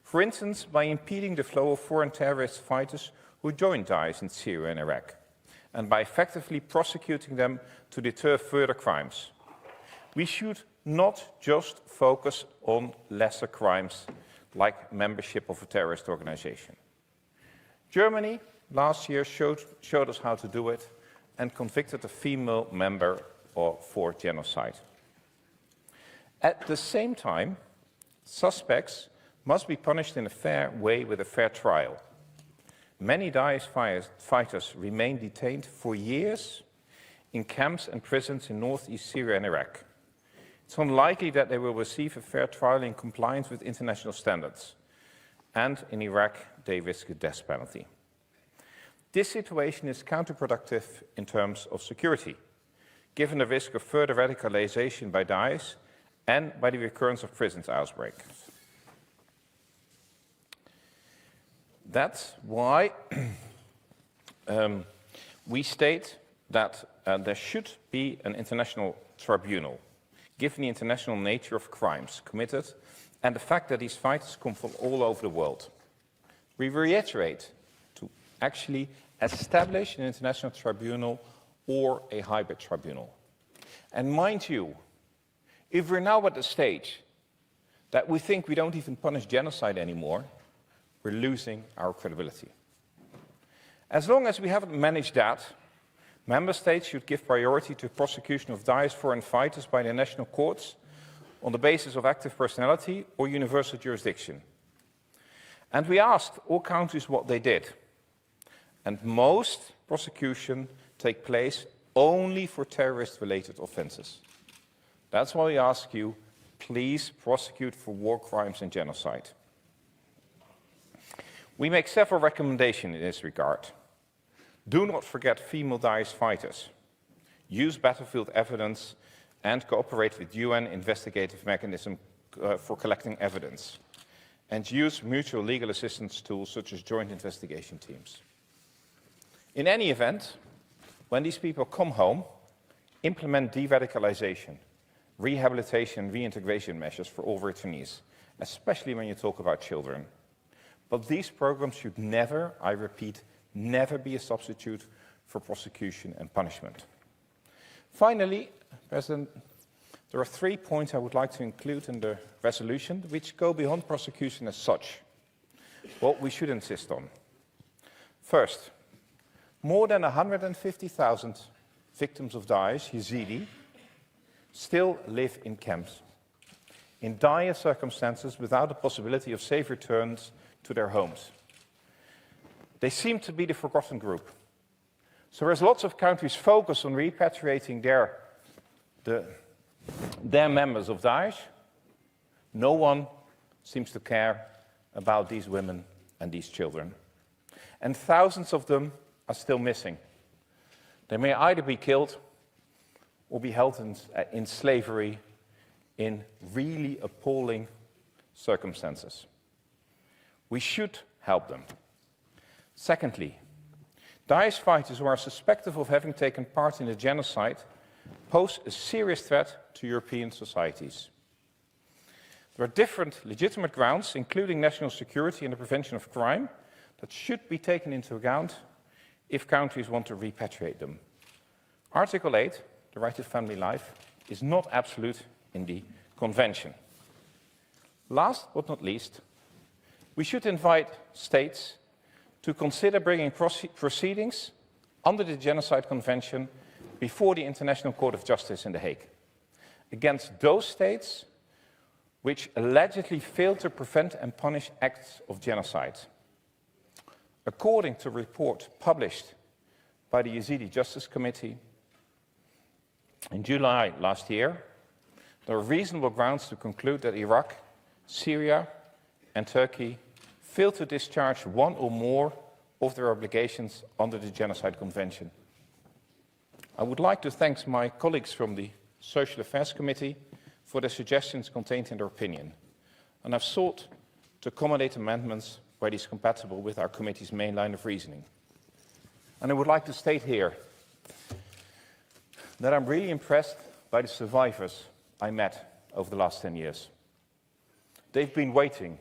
M: For instance, by impeding the flow of foreign terrorist fighters who joined Daesh in Syria and Iraq, and by effectively prosecuting them to deter further crimes. We should not just focus on lesser crimes like membership of a terrorist organization. Germany last year showed us how to do it and convicted a female member for genocide. At the same time, suspects must be punished in a fair way with a fair trial. Many Daesh fighters remain detained for years in camps and prisons in northeast Syria and Iraq. It's unlikely that they will receive a fair trial in compliance with international standards. And in Iraq, they risk a death penalty. This situation is counterproductive in terms of security, given the risk of further radicalization by Daesh and by the recurrence of prison outbreaks. That's why we state that there should be an international tribunal, given the international nature of crimes committed and the fact that these fighters come from all over the world. We reiterate to actually establish an international tribunal or a hybrid tribunal. And mind you, if we're now at the stage that we think we don't even punish genocide anymore, we're losing our credibility. As long as we haven't managed that, Member States should give priority to prosecution of Daesh foreign fighters by their national courts on the basis of active personality or universal jurisdiction. And we asked all countries what they did. And most prosecutions take place only for terrorist-related offenses. That's why we ask you, please prosecute for war crimes and genocide. We make several recommendations in this regard. Do not forget female Daesh fighters. Use battlefield evidence and cooperate with UN investigative mechanisms for collecting evidence. And use mutual legal assistance tools such as joint investigation teams. In any event, when these people come home, implement de-radicalization, rehabilitation and reintegration measures for all returnees, especially when you talk about children. But these programs should never, I repeat, never be a substitute for prosecution and punishment. Finally, President, there are 3 points I would like to include in the resolution which go beyond prosecution as such, what we should insist on. First, more than 150,000 victims of Daesh, Yazidi, still live in camps, in dire circumstances without the possibility of safe returns to their homes. They seem to be the forgotten group. So as lots of countries focus on repatriating their members of Daesh, no one seems to care about these women and these children. And thousands of them are still missing. They may either be killed or be held in slavery in really appalling circumstances. We should help them. Secondly, Daesh fighters who are suspected of having taken part in the genocide pose a serious threat to European societies. There are different legitimate grounds, including national security and the prevention of crime, that should be taken into account if countries want to repatriate them. Article 8, the right to family life, is not absolute in the Convention. Last but not least, we should invite states to consider bringing proceedings under the Genocide Convention before the International Court of Justice in The Hague, against those states which allegedly failed to prevent and punish acts of genocide. According to a report published by the Yazidi Justice Committee in July last year, there are reasonable grounds to conclude that Iraq, Syria, and Turkey failed to discharge one or more of their obligations under the Genocide Convention. I would like to thank my colleagues from the Social Affairs Committee for the suggestions contained in their opinion, and I've sought to accommodate amendments where it is compatible with our committee's main line of reasoning. And I would like to state here that I'm really impressed by the survivors I met over the last 10 years. They've been waiting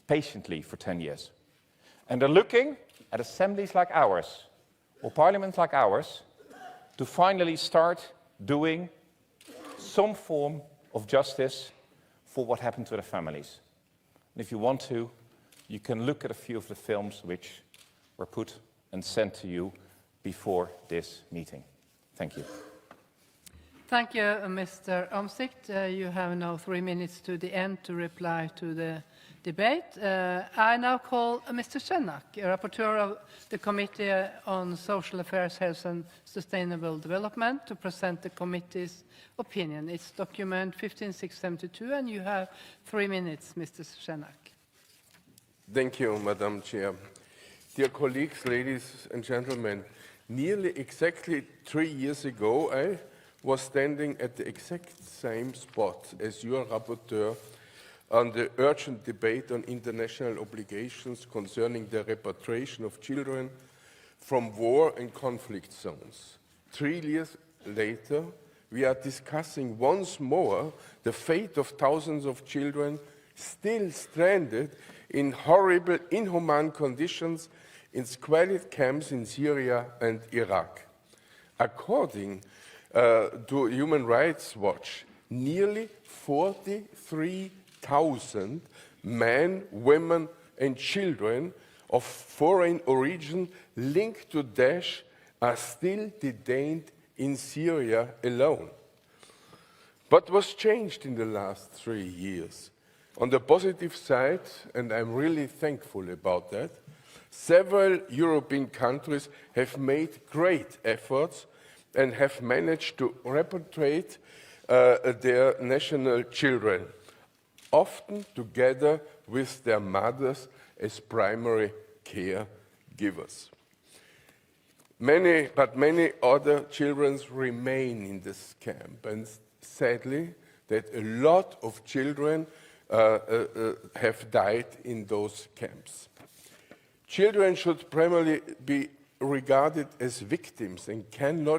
M: patiently for 10 years. And they're looking at assemblies like ours, or parliaments like ours, to finally start doing some form of justice for what happened to their families. And if you want to, you can look at a few of the films which were put and sent to you before this meeting. Thank you.
L: Thank you, Mr. Omtzigt. You have now 3 minutes to the end to reply to the debate. I now call Mr. Schenak, Rapporteur of the Committee on Social Affairs, Health and Sustainable Development, to present the committee's opinion. It's document 15672, and you have 3 minutes, Mr. Schenak.
N: Thank you, Madam Chair. Dear colleagues, ladies and gentlemen, nearly exactly 3 years ago, I was standing at the exact same spot as your rapporteur on the urgent debate on international obligations concerning the repatriation of children from war and conflict zones. 3 years later, we are discussing once more the fate of thousands of children still stranded in horrible, inhumane conditions in squalid camps in Syria and Iraq. According to Human Rights Watch, nearly 43,000 men, women, and children of foreign origin linked to Daesh are still detained in Syria alone. What was changed in the last 3 years? On the positive side, and I'm really thankful about that, several European countries have made great efforts and have managed to repatriate their national children, often together with their mothers as primary caregivers. But many other children remain in this camp, and sadly, that a lot of children have died in those camps. Children should primarily be regarded as victims and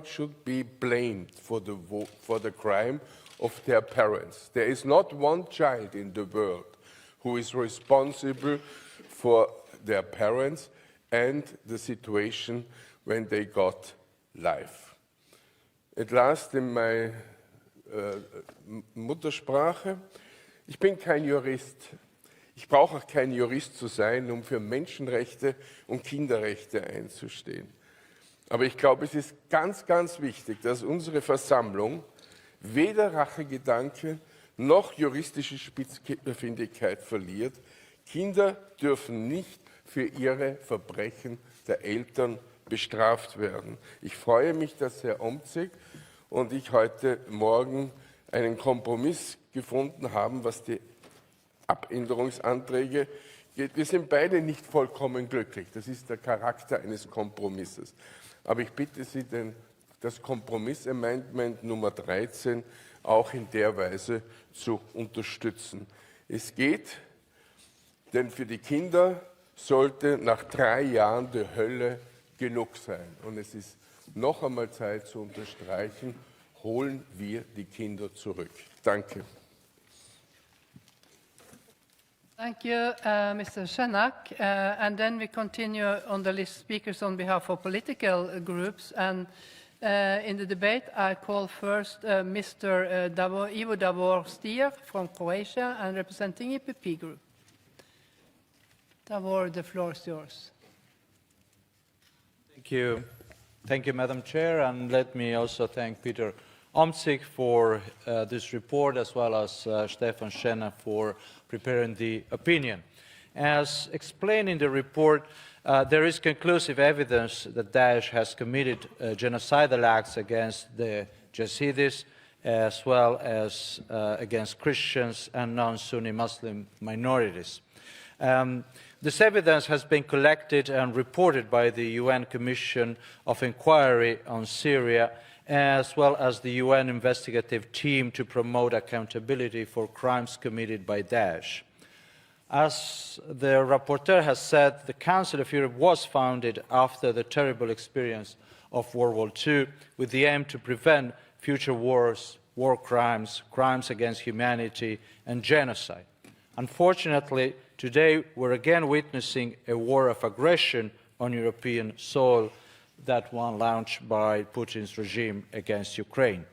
N: should be blamed for the crime of their parents. There is not one child in the world who is responsible for their parents and the situation when they got life. At last in my Muttersprache. Ich bin kein Jurist. Ich brauche auch kein Jurist zu sein, um für Menschenrechte und Kinderrechte einzustehen. Aber ich glaube, es ist ganz, ganz wichtig, dass unsere Versammlung weder Rachegedanke noch juristische Spitzfindigkeit verliert. Kinder dürfen nicht für ihre Verbrechen der Eltern bestraft werden. Ich freue mich, dass Herr Omtzig und ich heute Morgen einen Kompromiss gefunden haben, was die Abänderungsanträge geht. Wir sind beide nicht vollkommen glücklich. Das ist der Charakter eines Kompromisses. Aber ich bitte Sie, das Kompromissamendment Nummer 13 auch in der Weise zu unterstützen. Es geht, denn für die Kinder sollte nach 3 Jahren der Hölle genug sein. Und es ist noch einmal Zeit zu unterstreichen, holen wir die Kinder zurück. Danke.
L: Thank you, Mr. Schenak. And then we continue on the list speakers on behalf of political groups. And in the debate, I call first Mr. Ivo Davor Stier from Croatia and representing EPP Group. Davor, the floor is yours.
E: Thank you. Thank you, Madam Chair, and let me also thank Peter Omtzig for this report, as well as Stefan Schenner for preparing the opinion. As explained in the report, there is conclusive evidence that Daesh has committed genocidal acts against the Yazidis, as well as against Christians and non-Sunni Muslim minorities. This evidence has been collected and reported by the UN Commission of Inquiry on Syria, as well as the UN investigative team to promote accountability for crimes committed by Daesh. As the rapporteur has said, the Council of Europe was founded after the terrible experience of World War II with the aim to prevent future wars, war crimes, crimes against humanity, and genocide. Unfortunately, today we're again witnessing a war of aggression on European soil, that one launched by Putin's regime against Ukraine.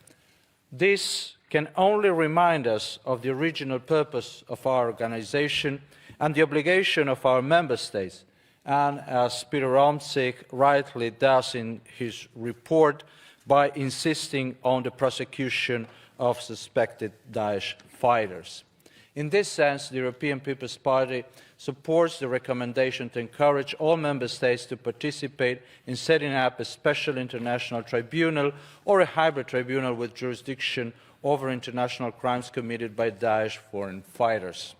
E: This can only remind us of the original purpose of our organization and the obligation of our member states, and as Peter Omtzig rightly does in his report, by insisting on the prosecution of suspected Daesh fighters. In this sense, the European People's Party supports the recommendation to encourage all member states to participate in setting up a special international tribunal or a hybrid tribunal with jurisdiction over international crimes committed by Daesh foreign fighters.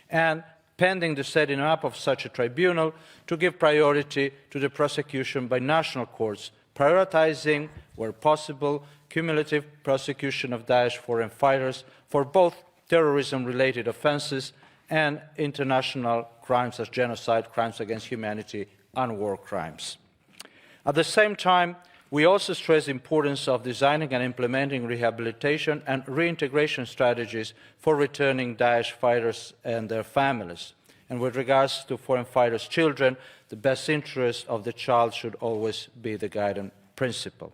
E: And pending the setting up of such a tribunal, to give priority to the prosecution by national courts, prioritizing, where possible, cumulative prosecution of Daesh foreign fighters for both terrorism-related offences and international crimes as genocide, crimes against humanity, and war crimes. At the same time, we also stress the importance of designing and implementing rehabilitation and reintegration strategies for returning Daesh fighters and their families. And with regards to foreign fighters' children, the best interest of the child should always be the guiding principle.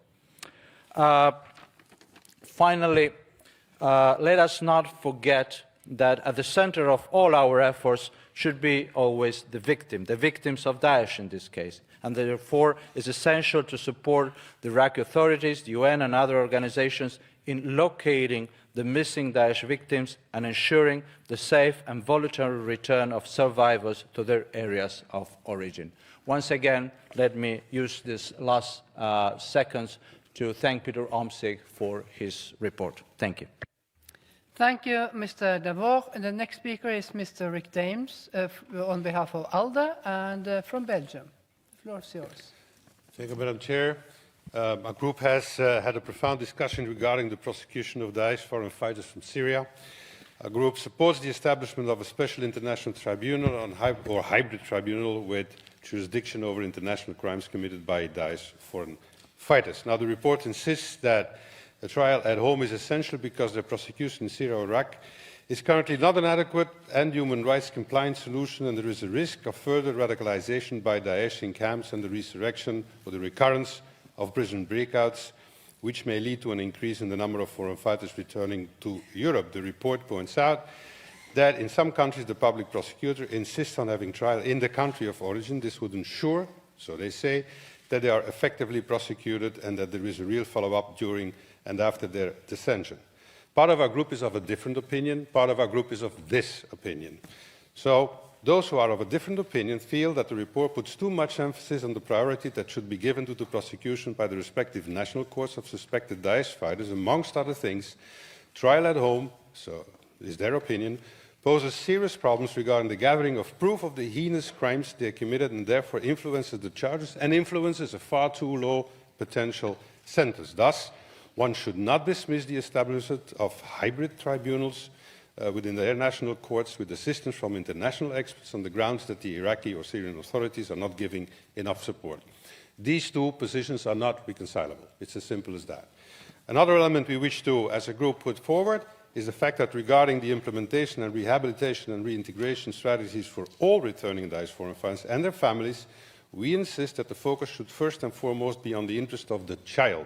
E: Finally, let us not forget that at the center of all our efforts should be always the victims of Daesh in this case.
O: and therefore is essential to support the Iraqi authorities, the UN and other organizations in locating the missing Daesh victims and ensuring the safe and voluntary return of survivors to their areas of origin. Once again, let me use these last seconds to thank Peter Omtzigt for his report. Thank you.
L: Thank you, Mr. Davor. And the next speaker is Mr. Rick Dames on behalf of ALDE and from Belgium. The floor is yours.
I: Thank you, Madam Chair. Our group has had a profound discussion regarding the prosecution of Daesh foreign fighters from Syria. Our group supports the establishment of a special international tribunal or hybrid tribunal with jurisdiction over international crimes committed by Daesh foreign fighters. Now, the report insists that a trial at home is essential because the prosecution in Syria or Iraq is currently not an adequate and human rights compliant solution, and there is a risk of further radicalization by Daesh in camps and the resurrection or the recurrence of prison breakouts, which may lead to an increase in the number of foreign fighters returning to Europe. The report points out that in some countries the public prosecutor insists on having trial in the country of origin. This would ensure, so they say, that they are effectively prosecuted and that there is a real follow-up during and after their detention. Part of our group is of a different opinion, part of our group is of this opinion. So those who are of a different opinion feel that the report puts too much emphasis on the priority that should be given to the prosecution by the respective national courts of suspected Daesh fighters. Amongst other things, trial at home, so is their opinion, poses serious problems regarding the gathering of proof of the heinous crimes they committed and therefore influences the charges and influences a far too low potential sentence. Thus, one should not dismiss the establishment of hybrid tribunals within their national courts with assistance from international experts on the grounds that the Iraqi or Syrian authorities are not giving enough support. These two positions are not reconcilable. It's as simple as that. Another element we wish to, as a group, put forward is the fact that regarding the implementation and rehabilitation and reintegration strategies for all returning Daesh foreign fighters and their families, we insist that the focus should first and foremost be on the interest of the child,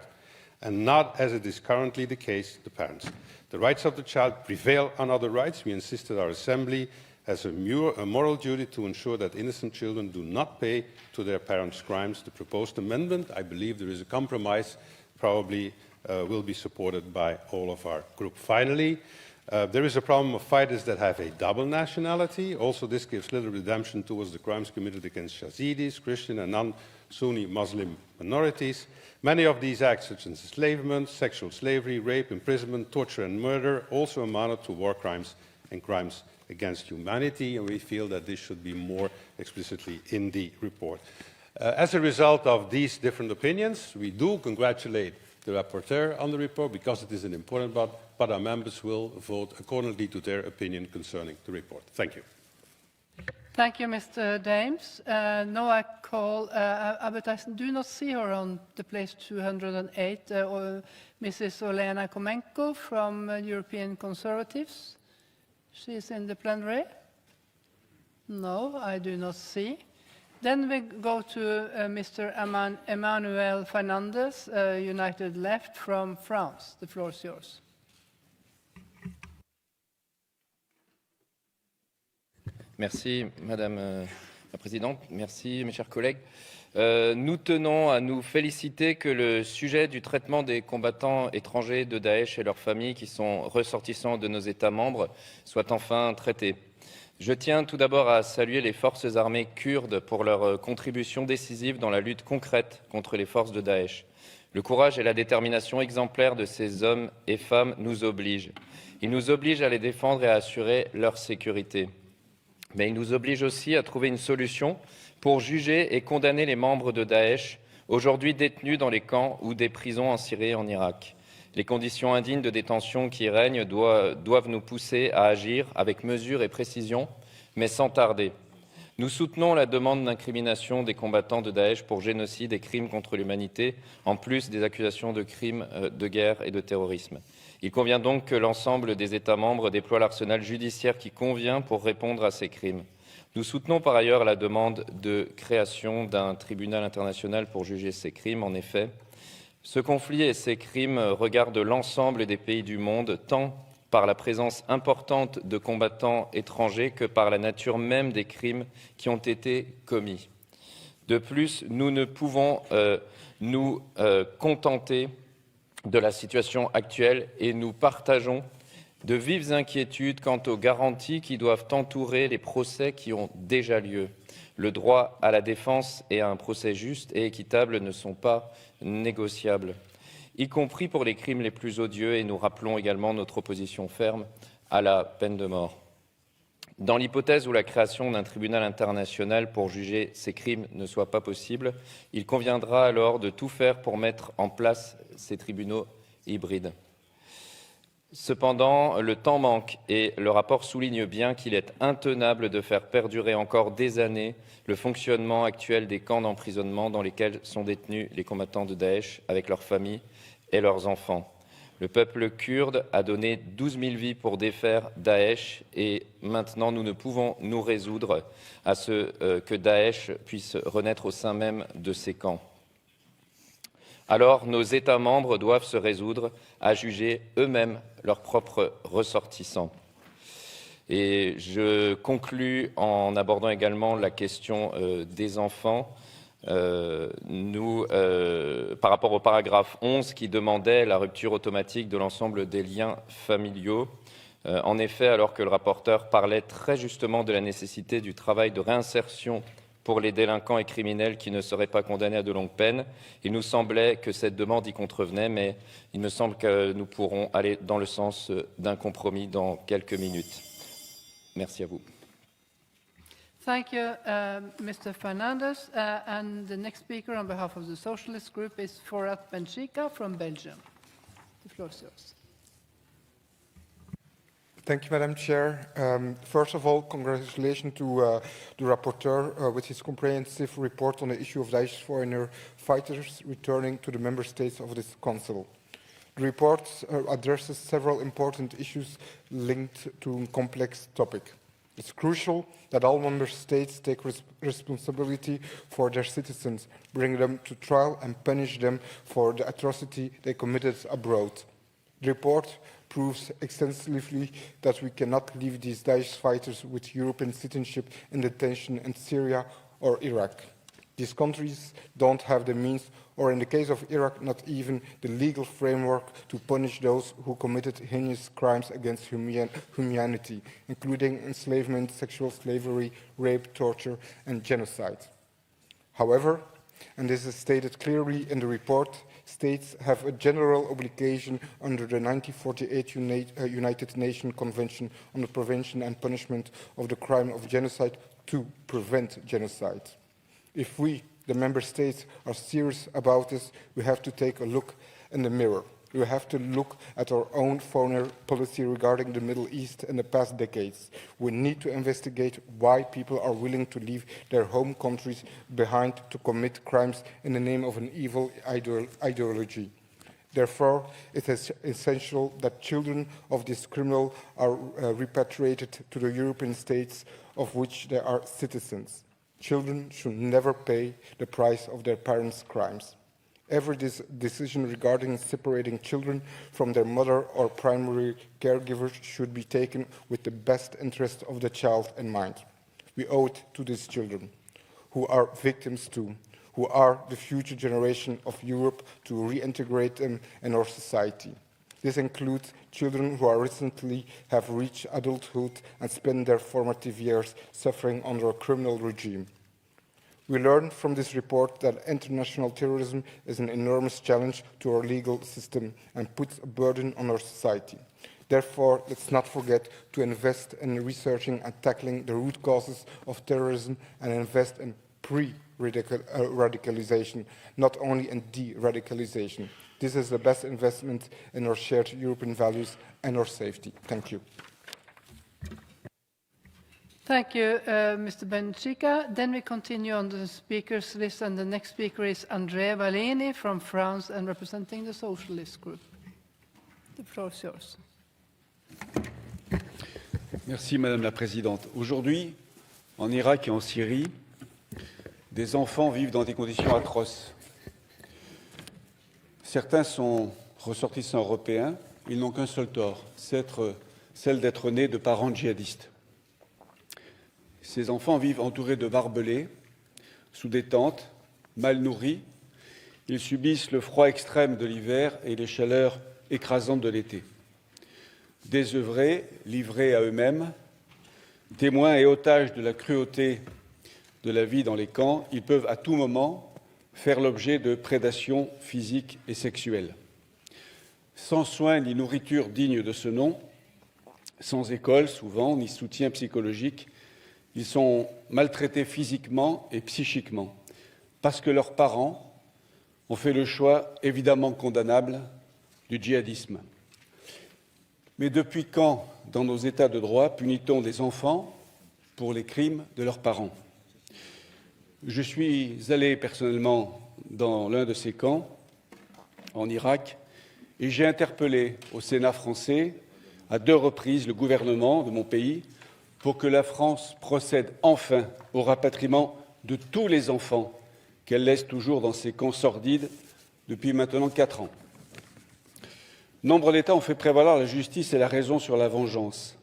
I: and not, as it is currently the case, the parents. The rights of the child prevail on other rights. We insist that our Assembly has a moral duty to ensure that innocent children do not pay to their parents' crimes. The proposed amendment, I believe there is a compromise, probably will be supported by all of our group. Finally, there is a problem of fighters that have a double nationality. Also, this gives little redemption towards the crimes committed against Yazidis, Christian and non-Sunni Muslim minorities. Many of these acts, such as enslavement, sexual slavery, rape, imprisonment, torture and murder, also amounted to war crimes and crimes against humanity, and we feel that this should be more explicitly in the report. As a result of these different opinions, we do congratulate the rapporteur on the report because it is an important one, but our members will vote accordingly to their opinion concerning the report. Thank you.
L: Thank you, Mr. Dames. Now I call, but I do not see her on the place 208, Mrs. Olena Komenko from European Conservatives. She is in the plenary. No, I do not see. Then we go to Mr. Emmanuel Fernandez, United Left from France. The floor is yours.
P: Merci, Madame la Présidente. Merci, mes chers collègues. Nous tenons à nous féliciter que le sujet du traitement des combattants étrangers de Daesh et leurs familles qui sont ressortissants de nos États membres soit enfin traité. Je tiens tout d'abord à saluer les forces armées kurdes pour leur contribution décisive dans la lutte concrète contre les forces de Daesh. Le courage et la détermination exemplaires de ces hommes et femmes nous obligent. Ils nous obligent à les défendre et à assurer leur sécurité. Mais ils nous obligent aussi à trouver une solution pour juger et condamner les membres de Daesh, aujourd'hui détenus dans les camps ou des prisons en Syrie et en Irak. Les conditions indignes de détention qui règnent doivent nous pousser à agir avec mesure et précision, mais sans tarder. Nous soutenons la demande d'incrimination des combattants de Daesh pour génocide et crimes contre l'humanité, en plus des accusations de crimes de guerre et de terrorisme. Il convient donc que l'ensemble des États membres déploient l'arsenal judiciaire qui convient pour répondre à ces crimes. Nous soutenons par ailleurs la demande de création d'un tribunal international pour juger ces crimes. En effet, ce conflit et ces crimes regardent l'ensemble des pays du monde, tant par la présence importante de combattants étrangers que par la nature même des crimes qui ont été commis. De plus, nous ne pouvons nous contenter de la situation actuelle et nous partageons de vives inquiétudes quant aux garanties qui doivent entourer les procès qui ont déjà lieu. Le droit à la défense et à un procès juste et équitable ne sont pas négociables, y compris pour les crimes les plus odieux, et nous rappelons également notre opposition ferme à la peine de mort. Dans l'hypothèse où la création d'un tribunal international pour juger ces crimes ne soit pas possible, il conviendra alors de tout faire pour mettre en place ces tribunaux hybrides. Cependant, le temps manque et le rapport souligne bien qu'il est intenable de faire perdurer encore des années le fonctionnement actuel des camps d'emprisonnement dans lesquels sont détenus les combattants de Daesh avec leurs familles et leurs enfants. Le peuple kurde a donné 12 000 vies pour défaire Daesh et maintenant nous ne pouvons nous résoudre à ce que Daesh puisse renaître au sein même de ces camps. Alors nos États membres doivent se résoudre à juger eux-mêmes leurs propres ressortissants. Et je conclus en abordant également la question des enfants. Par rapport au paragraphe 11 qui demandait la rupture automatique de l'ensemble des liens familiaux. En effet, alors que le rapporteur parlait très justement de la nécessité du travail de réinsertion pour les délinquants et criminels qui ne seraient pas condamnés à de longues peines, il nous semblait que cette demande y contrevenait, mais il me semble que nous pourrons aller dans le sens d'un compromis dans quelques minutes. Merci à vous.
L: Thank you, Mr. Fernandez. And the next speaker on behalf of the Socialist Group is Forat Benchika from Belgium. The floor is yours.
Q: Thank you, Madam Chair. First of all, congratulations to the rapporteur with his comprehensive report on the issue of Daesh foreigner fighters returning to the member states of this council. The report addresses several important issues linked to a complex topic. It's crucial that all member states take responsibility for their citizens, bring them to trial and punish them for the atrocity they committed abroad. The report proves extensively that we cannot leave these Daesh fighters with European citizenship in detention in Syria or Iraq. These countries don't have the means, or in the case of Iraq, not even the legal framework to punish those who committed heinous crimes against humanity, including enslavement, sexual slavery, rape, torture, and genocide. However, and this is stated clearly in the report, states have a general obligation under the 1948 United Nations Convention on the Prevention and Punishment of the Crime of Genocide to prevent genocide. If we, the member states, are serious about this, we have to take a look in the mirror. We have to look at our own foreign policy regarding the Middle East in the past decades. We need to investigate why people are willing to leave their home countries behind to commit crimes in the name of an evil ideology. Therefore, it is essential that children of these criminals are repatriated to the European states of which they are citizens. Children should never pay the price of their parents' crimes. Every decision regarding separating children from their mother or primary caregivers should be taken with the best interest of the child in mind. We owe it to these children, who are victims too, who are the future generation of Europe, to reintegrate them in our society. This includes children who are recently have reached adulthood and spent their formative years suffering under a criminal regime. We learn from this report that international terrorism is an enormous challenge to our legal system and puts a burden on our society. Therefore, let's not forget to invest in researching and tackling the root causes of terrorism and invest in pre-radicalization, not only in de-radicalization. This is the best investment in our shared European values and our safety. Thank you.
L: Thank you, Mr. Benchika. Then we continue on the speakers list, and the next speaker is Andrea Valeni from France and representing the Socialist Group. The floor is yours.
R: Merci, Madame la Présidente. Aujourd'hui, en Irak et en Syrie, des enfants vivent dans des conditions atroces. Certains sont ressortissants européens, ils n'ont qu'un seul tort, celle d'être nés de parents djihadistes. Ces enfants vivent entourés de barbelés, sous des tentes, mal nourris. Ils subissent le froid extrême de l'hiver et les chaleurs écrasantes de l'été. Désœuvrés, livrés à eux-mêmes, témoins et otages de la cruauté de la vie dans les camps, ils peuvent à tout moment faire l'objet de prédations physiques et sexuelles. Sans soins ni nourriture digne de ce nom, sans école souvent, ni soutien psychologique, ils sont maltraités physiquement et psychiquement, parce que leurs parents ont fait le choix évidemment condamnable du djihadisme. Mais depuis quand, dans nos États de droit, punit-on des enfants pour les crimes de leurs parents? Je suis allé personnellement dans l'un de ces camps, en Irak, et j'ai interpellé au Sénat français à 2 reprises le gouvernement de mon pays pour que la France procède enfin au rapatriement de tous les enfants qu'elle laisse toujours dans ces camps sordides depuis maintenant 4 ans. Nombre d'États ont fait prévaloir la justice et la raison sur la vengeance.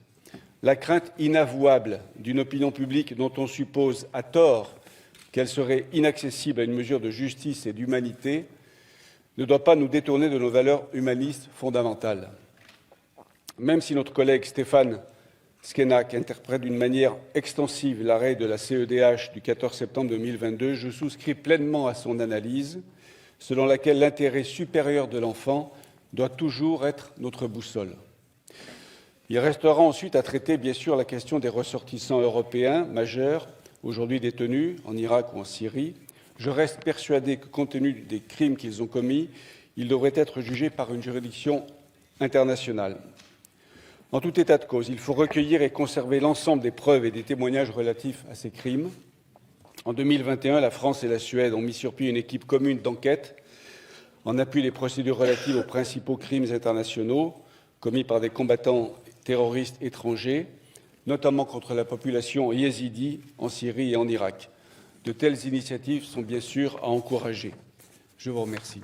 R: La crainte inavouable d'une opinion publique dont on suppose à tort qu'elle serait inaccessible à une mesure de justice et d'humanité ne doit pas nous détourner de nos valeurs humanistes fondamentales. Même si notre collègue Stéphane Skenac interprète d'une manière extensive l'arrêt de la CEDH du 14 septembre 2022, je souscris pleinement à son analyse, selon laquelle l'intérêt supérieur de l'enfant doit toujours être notre boussole. Il restera ensuite à traiter, bien sûr, la question des ressortissants européens majeurs, aujourd'hui détenus en Irak ou en Syrie. Je reste persuadé que, compte tenu des crimes qu'ils ont commis, ils devraient être jugés par une juridiction internationale. En tout état de cause, il faut recueillir et conserver l'ensemble des preuves et des témoignages relatifs à ces crimes. En 2021, la France et la Suède ont mis sur pied une équipe commune d'enquête en appui des procédures relatives aux principaux crimes internationaux commis par des combattants terroristes étrangers, notamment contre la population yézidi en Syrie et en Irak. De telles initiatives sont bien sûr à encourager. Je vous remercie.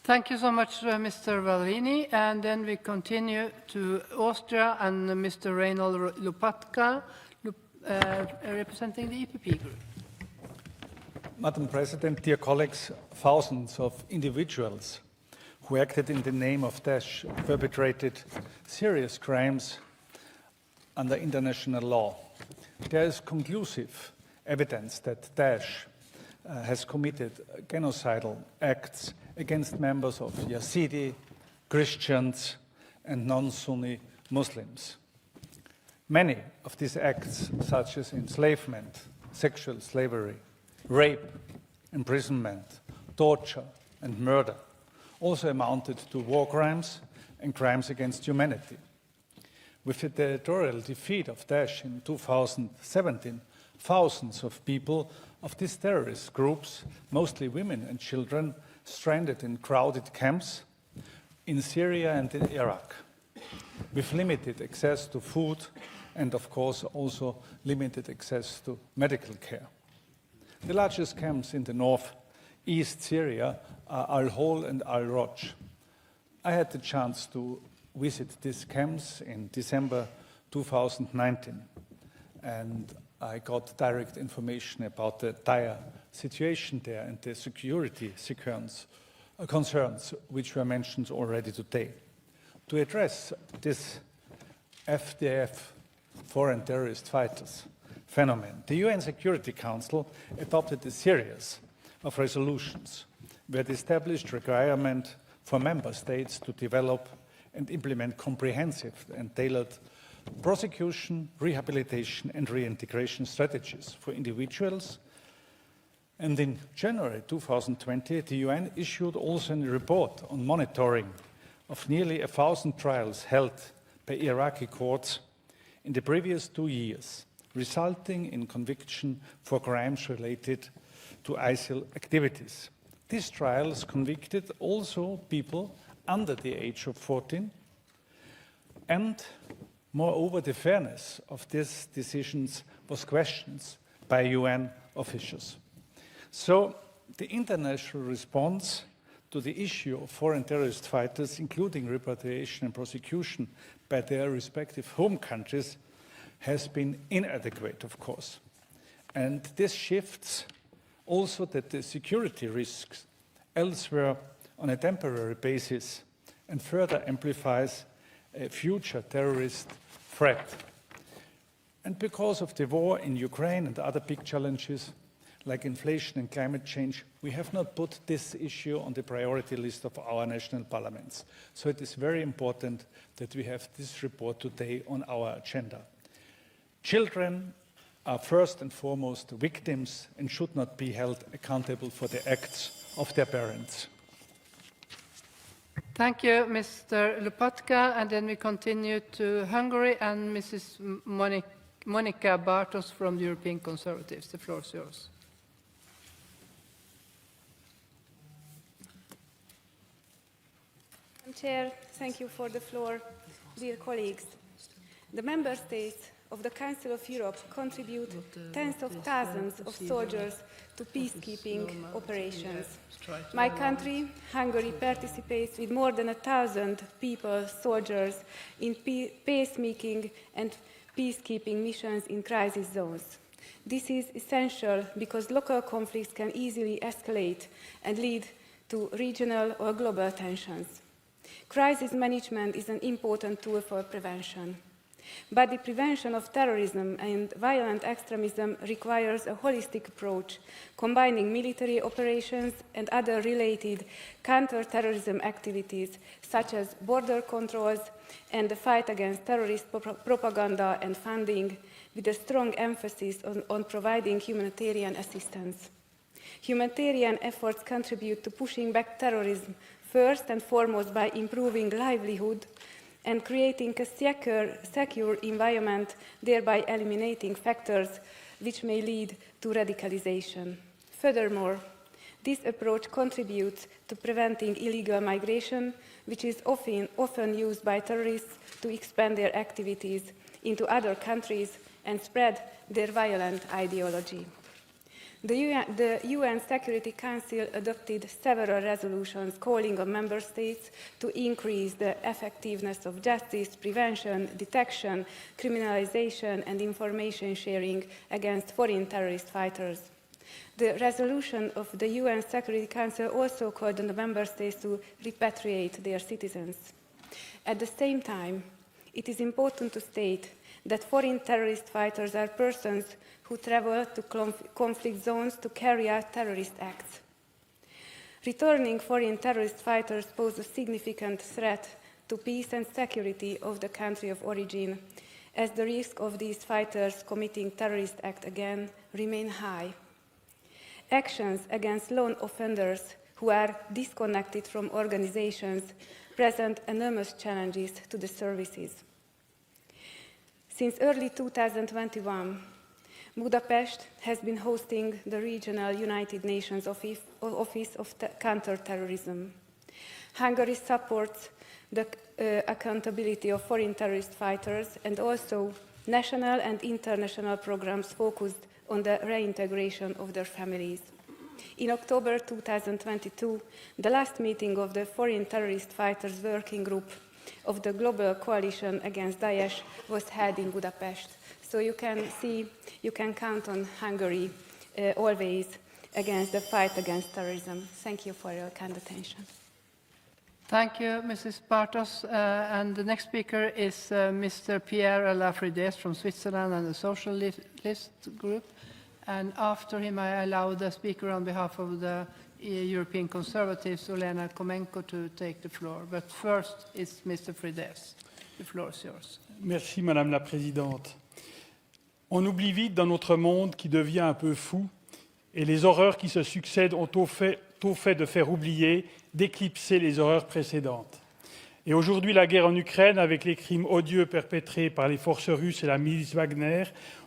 L: Thank you so much, Mr. Vallini. And then we continue to Austria and Mr. Reinhold Lupatka, representing the EPP group.
S: Madam President, dear colleagues, thousands of individuals who acted in the name of Daesh perpetrated serious crimes under international law. There is conclusive evidence that Daesh has committed genocidal acts against members of Yazidi, Christians, and non-Sunni Muslims. Many of these acts, such as enslavement, sexual slavery, rape, imprisonment, torture, and murder, also amounted to war crimes and crimes against humanity. With the territorial defeat of Daesh in 2017, thousands of people of these terrorist groups, mostly women and children, stranded in crowded camps in Syria and in Iraq, with limited access to food and, of course, also limited access to medical care. The largest camps in the northeast Syria are Al-Hol and Al-Roj. I had the chance to visit these camps in December 2019, and I got direct information about the dire situation there and the security concerns which were mentioned already today. To address this FDF, foreign terrorist fighters, phenomenon, the UN Security Council adopted a series of resolutions where it established requirement for member states to develop and implement comprehensive and tailored prosecution, rehabilitation, and reintegration strategies for individuals. And in January 2020, the UN issued also a report on monitoring of nearly 1,000 trials held by Iraqi courts in the previous 2 years, resulting in conviction for crimes related to ISIL activities. These trials convicted also people under the age of 14, and moreover, the fairness of these decisions was questioned by UN officials. So the international response to the issue of foreign terrorist fighters, including repatriation and prosecution by their respective home countries, has been inadequate, of course. And this shifts also that the security risks elsewhere on a temporary basis and further amplifies a future terrorist threat. And because of the war in Ukraine and other big challenges like inflation and climate change, we have not put this issue on the priority list of our national parliaments. So it is very important that we have this report today on our agenda. Children are first and foremost victims and should not be held accountable for the acts of their parents.
L: Thank you, Mr. Lopatka. And then we continue to Hungary and Mrs. Monika Bartos from the European Conservatives. The floor is yours.
T: Madam Chair, thank you for the floor. Dear colleagues, the member states of the Council of Europe contribute tens of thousands of soldiers to peacekeeping operations. My country, Hungary, participates with more than 1,000 people, soldiers, in peacemaking and peacekeeping missions in crisis zones. This is essential because local conflicts can easily escalate and lead to regional or global tensions. Crisis management is an important tool for prevention. But the prevention of terrorism and violent extremism requires a holistic approach, combining military operations and other related counter-terrorism activities, such as border controls and the fight against terrorist propaganda and funding, with a strong emphasis on providing humanitarian assistance. Humanitarian efforts contribute to pushing back terrorism, first and foremost by improving livelihood and creating a secure environment, thereby eliminating factors which may lead to radicalization. Furthermore, this approach contributes to preventing illegal migration, which is often used by terrorists to expand their activities into other countries and spread their violent ideology. The UN Security Council adopted several resolutions calling on member states to increase the effectiveness of justice, prevention, detection, criminalization, and information sharing against foreign terrorist fighters. The resolution of the UN Security Council also called on the member states to repatriate their citizens. At the same time, it is important to state that foreign terrorist fighters are persons who travel to conflict zones to carry out terrorist acts. Returning foreign terrorist fighters pose a significant threat to peace and security of the country of origin, as the risk of these fighters committing terrorist acts again remain high. Actions against lone offenders who are disconnected from organizations present enormous challenges to the services. Since early 2021, Budapest has been hosting the Regional United Nations Office of Counterterrorism. Hungary supports the accountability of foreign terrorist fighters and also national and international programs focused on the reintegration of their families. In October 2022, the last meeting of the Foreign Terrorist Fighters Working Group of the Global Coalition Against Daesh was held in Budapest. So you can count on Hungary always against the fight against terrorism. Thank you for your kind attention.
L: Thank you, Mrs. Bartos. And the next speaker is Mr. Pierre Lafrides from Switzerland and the Socialist Group. And after him, I allow the speaker on behalf of the European Conservatives, Olena Komenko, to take the floor. But first, it's Mr. Frides. The floor is yours.
U: Merci, Madame la Présidente. On oublie vite dans notre monde qui devient un peu fou, et les horreurs qui se succèdent ont au fait de faire oublier, d'éclipser les horreurs précédentes. Et aujourd'hui, la guerre en Ukraine, avec les crimes odieux perpétrés par les forces russes et la milice Wagner,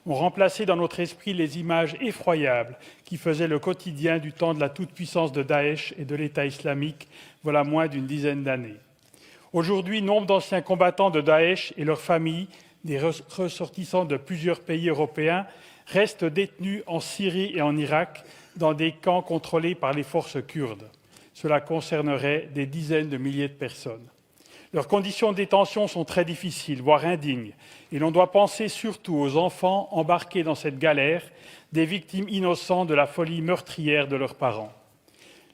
U: ont remplacé dans notre esprit les images effroyables qui faisaient le quotidien du temps de la toute-puissance de Daesh et de l'État islamique, voilà moins d'une dizaine d'années. Aujourd'hui, nombre d'anciens combattants de Daesh et leurs familles, des ressortissants de plusieurs pays européens, restent détenus en Syrie et en Irak dans des camps contrôlés par les forces kurdes. Cela concernerait des dizaines de milliers de personnes. Leurs conditions de détention sont très difficiles, voire indignes, et l'on doit penser surtout aux enfants embarqués dans cette galère, des victimes innocentes de la folie meurtrière de leurs parents.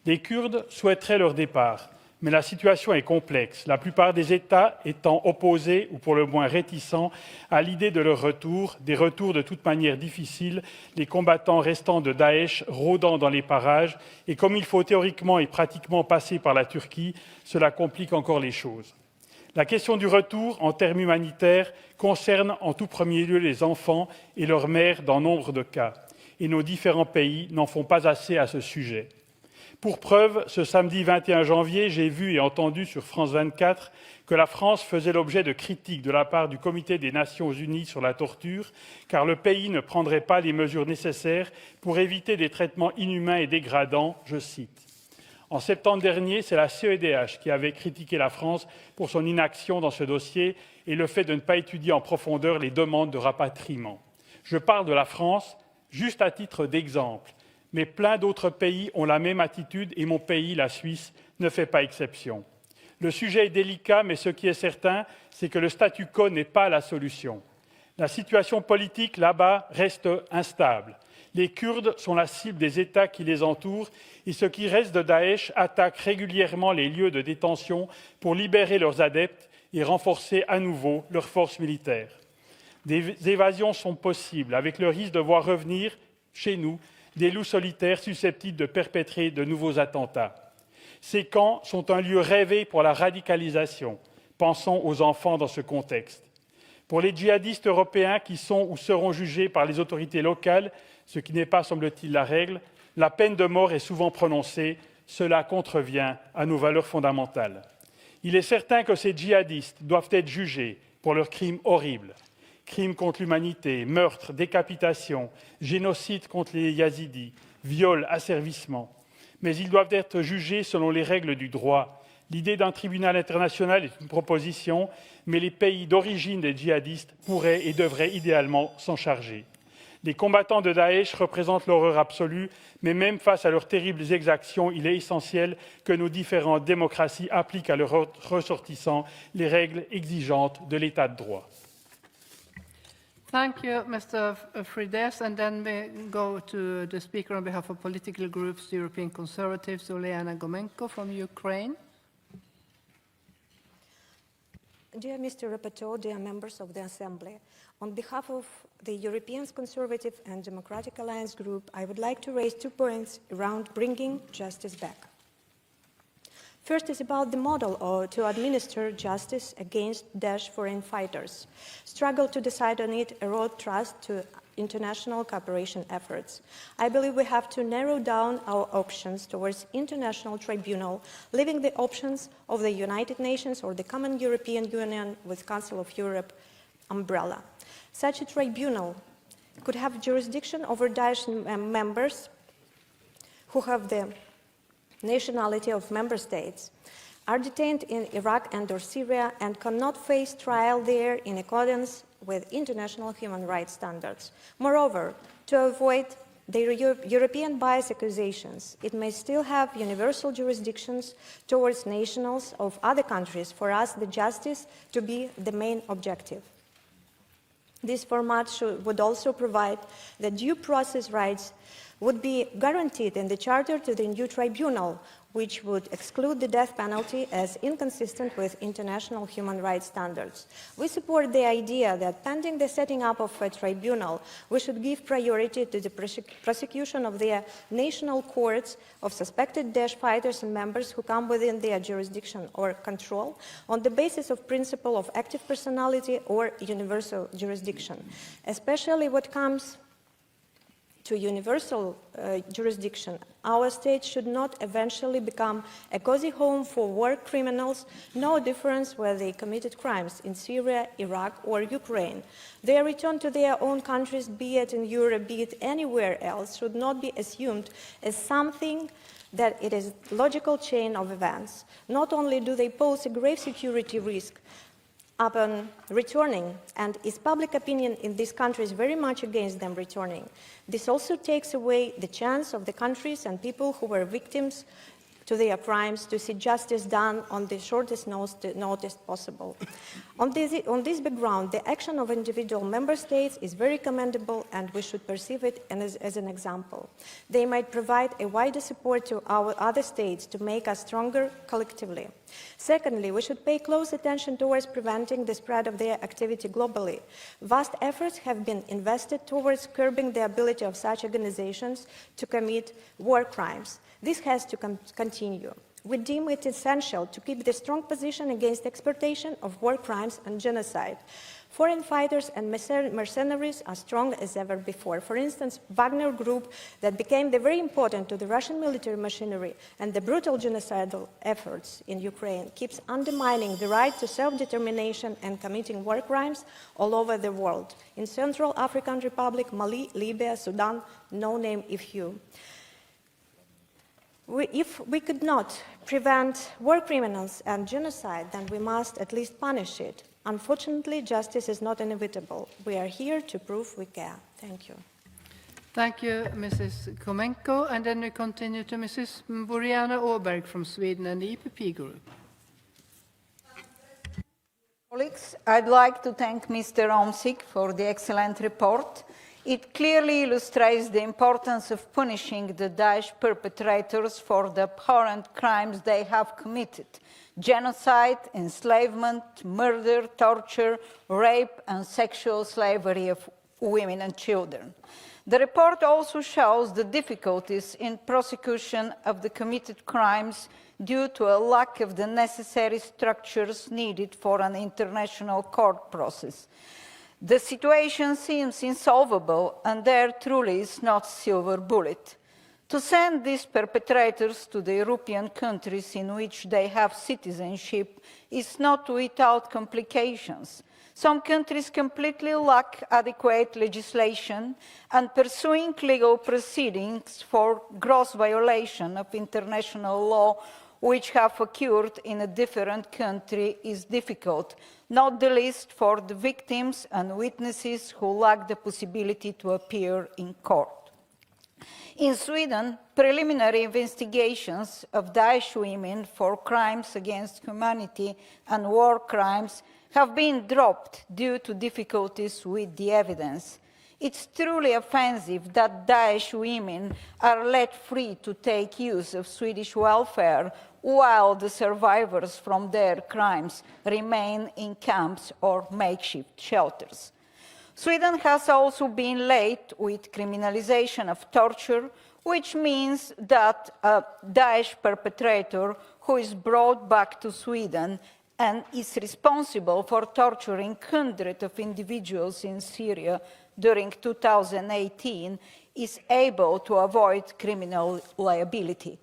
U: Les Kurdes souhaiteraient leur départ, mais la situation est complexe, la plupart des États étant opposés, ou pour le moins réticents, à l'idée de leur retour, des retours de toute manière difficiles, les combattants restants de Daesh rôdant dans les parages, et comme il faut théoriquement et pratiquement passer par la Turquie, cela complique encore les choses. La question du retour, en termes humanitaires, concerne en tout premier lieu les enfants et leurs mères dans nombre de cas, et nos différents pays n'en font pas assez à ce sujet. Pour preuve, ce samedi 21 janvier, j'ai vu et entendu sur France 24 que la France faisait l'objet de critiques de la part du Comité des Nations Unies sur la torture, car le pays ne prendrait pas les mesures nécessaires pour éviter des traitements inhumains et dégradants, je cite. En septembre dernier, c'est la CEDH qui avait critiqué la France pour son inaction dans ce dossier et le fait de ne pas étudier en profondeur les demandes de rapatriement. Je parle de la France juste à titre d'exemple. Mais plein d'autres pays ont la même attitude et mon pays, la Suisse, ne fait pas exception. Le sujet est délicat, mais ce qui est certain, c'est que le statu quo n'est pas la solution. La situation politique là-bas reste instable. Les Kurdes sont la cible des États qui les entourent et ce qui reste de Daesh attaque régulièrement les lieux de détention pour libérer leurs adeptes et renforcer à nouveau leurs forces militaires. Des évasions sont possibles avec le risque de voir revenir, chez nous, des loups solitaires susceptibles de perpétrer de nouveaux attentats. Ces camps sont un lieu rêvé pour la radicalisation. Pensons aux enfants dans ce contexte. Pour les djihadistes européens qui sont ou seront jugés par les autorités locales, ce qui n'est pas, semble-t-il, la règle, la peine de mort est souvent prononcée. Cela contrevient à nos valeurs fondamentales. Il est certain que ces djihadistes doivent être jugés pour leurs crimes horribles. Crimes contre l'humanité, meurtres, décapitations, génocide contre les Yazidis, viols, asservissements. Mais ils doivent être jugés selon les règles du droit. L'idée d'un tribunal international est une proposition, mais les pays d'origine des djihadistes pourraient et devraient idéalement s'en charger. Les combattants de Daesh représentent l'horreur absolue, mais même face à leurs terribles exactions, il est essentiel que nos différentes démocraties appliquent à leurs ressortissants les règles exigeantes de l'état de droit.
L: Thank you, Mr. Frides. And then we go to the speaker on behalf of political groups, the European Conservatives, Oleana Gomenko from Ukraine.
C: Dear Mr. Rapporteur, dear members of the Assembly, on behalf of the European Conservative and Democratic Alliance Group, I would like to raise 2 points around bringing justice back. First is about the model to administer justice against Daesh foreign fighters. Struggle to decide on it erode trust to international cooperation efforts. I believe we have to narrow down our options towards international tribunal, leaving the options of the United Nations or the Common European Union with Council of Europe umbrella. Such a tribunal could have jurisdiction over Daesh members who have the nationality of member states, are detained in Iraq and or Syria and cannot face trial there in accordance with international human rights standards. Moreover, to avoid the European bias accusations, it may still have universal jurisdictions towards nationals of other countries for us the justice to be the main objective. This format would also provide that due process rights would be guaranteed in the Charter to the new tribunal, which would exclude the death penalty as inconsistent with international human rights standards. We support the idea that pending the setting up of a tribunal, we should give priority to the prosecution of the national courts of suspected Daesh fighters and members who come within their jurisdiction or control on the basis of principle of active personality or universal jurisdiction, especially what comes to universal jurisdiction. Our state should not eventually become a cozy home for war criminals, no difference whether they committed crimes in Syria, Iraq, or Ukraine. Their return to their own countries, be it in Europe, be it anywhere else, should not be assumed as something that it is a logical chain of events. Not only do they pose a grave security risk upon returning, and is public opinion in these countries very much against them returning. This also takes away the chance of the countries and people who were victims to their crimes to see justice done on the shortest notice possible. On this background, the action of individual member states is very commendable, and we should perceive it as an example. They might provide a wider support to our other states to make us stronger collectively. Secondly, we should pay close attention towards preventing the spread of their activity globally. Vast efforts have been invested towards curbing the ability of such organizations to commit war crimes. This has to continue. We deem it essential to keep the strong position against exploitation of war crimes and genocide. Foreign fighters and mercenaries are strong as ever before. For instance, Wagner Group, that became very important to the Russian military machinery and the brutal genocidal efforts in Ukraine, keeps undermining the right to self-determination and committing war crimes all over the world. In Central African Republic, Mali, Libya, Sudan, no name a few. If we could not prevent war criminals and genocide, then we must at least punish it. Unfortunately, justice is not inevitable. We are here to prove we can. Thank you.
L: Thank you, Mrs. Komenko. And then we continue to Mrs. Boriana Åberg from Sweden and the EPP Group.
D: Colleagues, I'd like to thank Mr. Omsik for the excellent report. It clearly illustrates the importance of punishing the Daesh perpetrators for the abhorrent crimes they have committed: genocide, enslavement, murder, torture, rape, and sexual slavery of women and children. The report also shows the difficulties in prosecution of the committed crimes due to a lack of the necessary structures needed for an international court process. The situation seems insolvable, and there truly is not a silver bullet. To send these perpetrators to the European countries in which they have citizenship is not without complications. Some countries completely lack adequate legislation, and pursuing legal proceedings for gross violation of international law which have occurred in a different country is difficult, not the least for the victims and witnesses who lack the possibility to appear in court. In Sweden, preliminary investigations of Daesh women for crimes against humanity and war crimes have been dropped due to difficulties with the evidence. It's truly offensive that Daesh women are let free to take use of Swedish welfare while the survivors from their crimes remain in camps or makeshift shelters. Sweden has also been late with criminalization of torture, which means that a Daesh perpetrator who is brought back to Sweden and is responsible for torturing hundreds of individuals in Syria during 2018 is able to avoid criminal liability.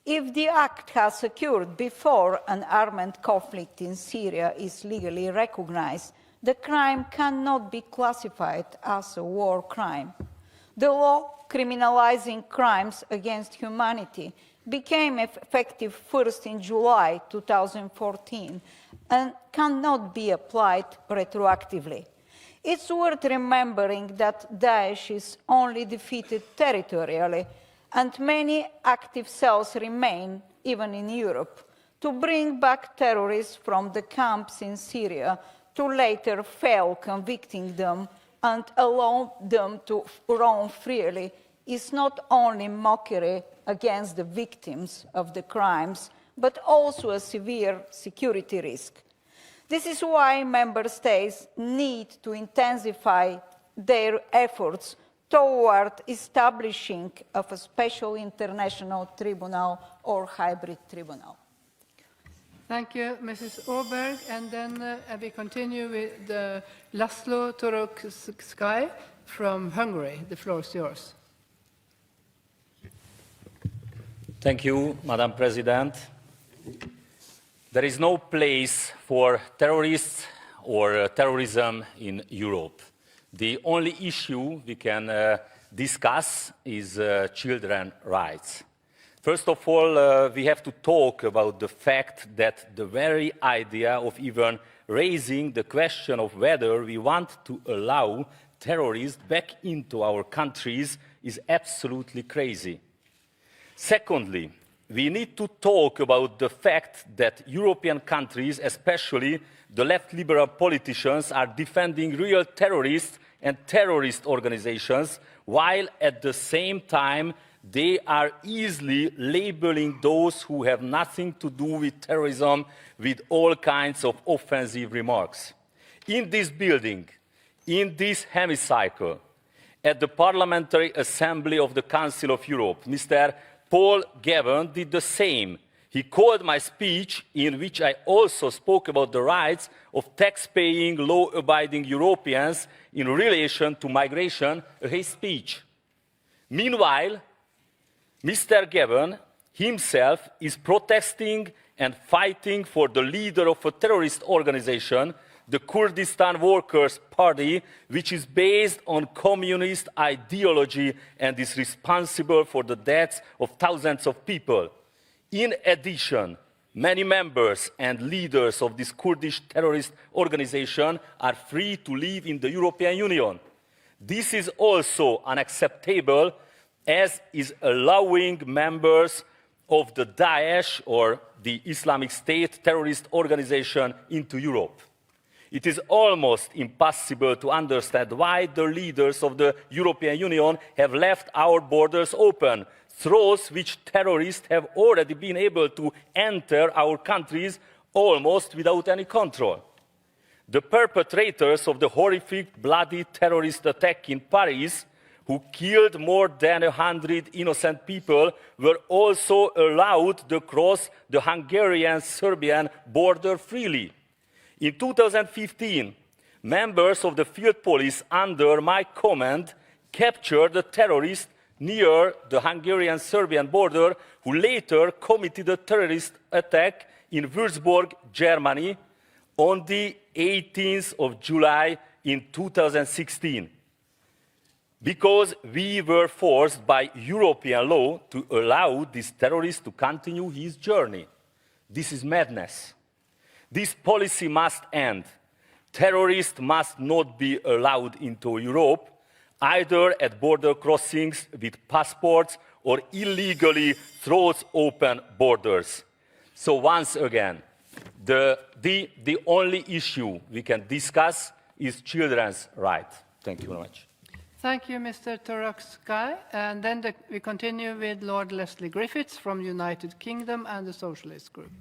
D: If the act has occurred before an armed conflict in Syria is legally recognized, the crime cannot be classified as a war crime. The law criminalizing crimes against humanity became effective first in July 2014 and cannot be applied retroactively. It's worth remembering that Daesh is only defeated territorially, and many active cells remain, even in Europe, to bring back terrorists from the camps in Syria to later fail convicting them and allow them to roam freely is not only mockery against the victims of the crimes, but also a severe security risk. This is why member states need to intensify their efforts toward establishing of a special international tribunal or hybrid tribunal.
L: Thank you, Mrs. Åberg. And then we continue with Laszlo Torok-Sky from Hungary. The floor is yours.
V: Thank you, Madam President. There is no place for terrorists or terrorism in Europe. The only issue we can discuss is children's rights. First of all, we have to talk about the fact that the very idea of even raising the question of whether we want to allow terrorists back into our countries is absolutely crazy. Secondly, we need to talk about the fact that European countries, especially the left liberal politicians, are defending real terrorists and terrorist organizations, while at the same time they are easily labeling those who have nothing to do with terrorism with all kinds of offensive remarks. In this building, in this hemicycle, at the Parliamentary Assembly of the Council of Europe, Mr. Paul Gavin did the same. He called my speech, in which I also spoke about the rights of tax-paying, law-abiding Europeans in relation to migration, a hate speech. Meanwhile, Mr. Gavin himself is protesting and fighting for the leader of a terrorist organization, the Kurdistan Workers' Party, which is based on communist ideology and is responsible for the deaths of thousands of people. In addition, many members and leaders of this Kurdish terrorist organization are free to live in the European Union. This is also unacceptable, as is allowing members of the Daesh, or the Islamic State terrorist organization, into Europe. It is almost impossible to understand why the leaders of the European Union have left our borders open, through which terrorists have already been able to enter our countries almost without any control. The perpetrators of the horrific, bloody terrorist attack in Paris, who killed more than 100 innocent people, were also allowed to cross the Hungarian-Serbian border freely. In 2015, members of the field police under my command captured a terrorist near the Hungarian-Serbian border, who later committed a terrorist attack in Würzburg, Germany, on the 18th of July in 2016. Because we were forced by European law to allow this terrorist to continue his journey. This is madness. This policy must end. Terrorists must not be allowed into Europe, either at border crossings with passports or illegally through open borders. So once again, the only issue we can discuss is children's rights. Thank you very much.
L: Thank you, Mr. Toroxkai. And then we continue with Lord Leslie Griffiths from the United Kingdom and the Socialist Group.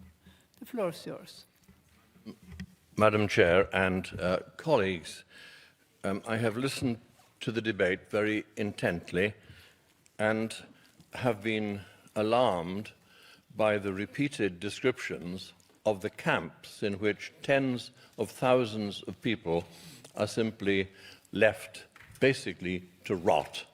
L: The floor is yours.
F: Madam Chair and colleagues, I have listened to the debate very intently and have been alarmed by the repeated descriptions of the camps in which tens of thousands of people are simply left basically to rot.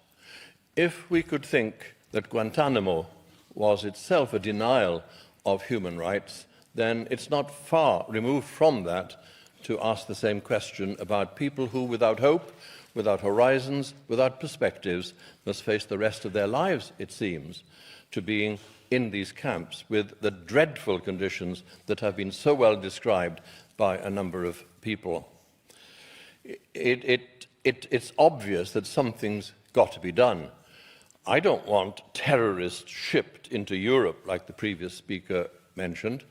F: If we could think that Guantanamo was itself a denial of human rights, then it's not far removed from that to ask the same question about people who, without hope, without horizons, without perspectives, must face the rest of their lives, it seems, to being in these camps with the dreadful conditions that have been so well described by a number of people. It's obvious that something's got to be done. I don't want terrorists shipped into Europe, like the previous speaker mentioned,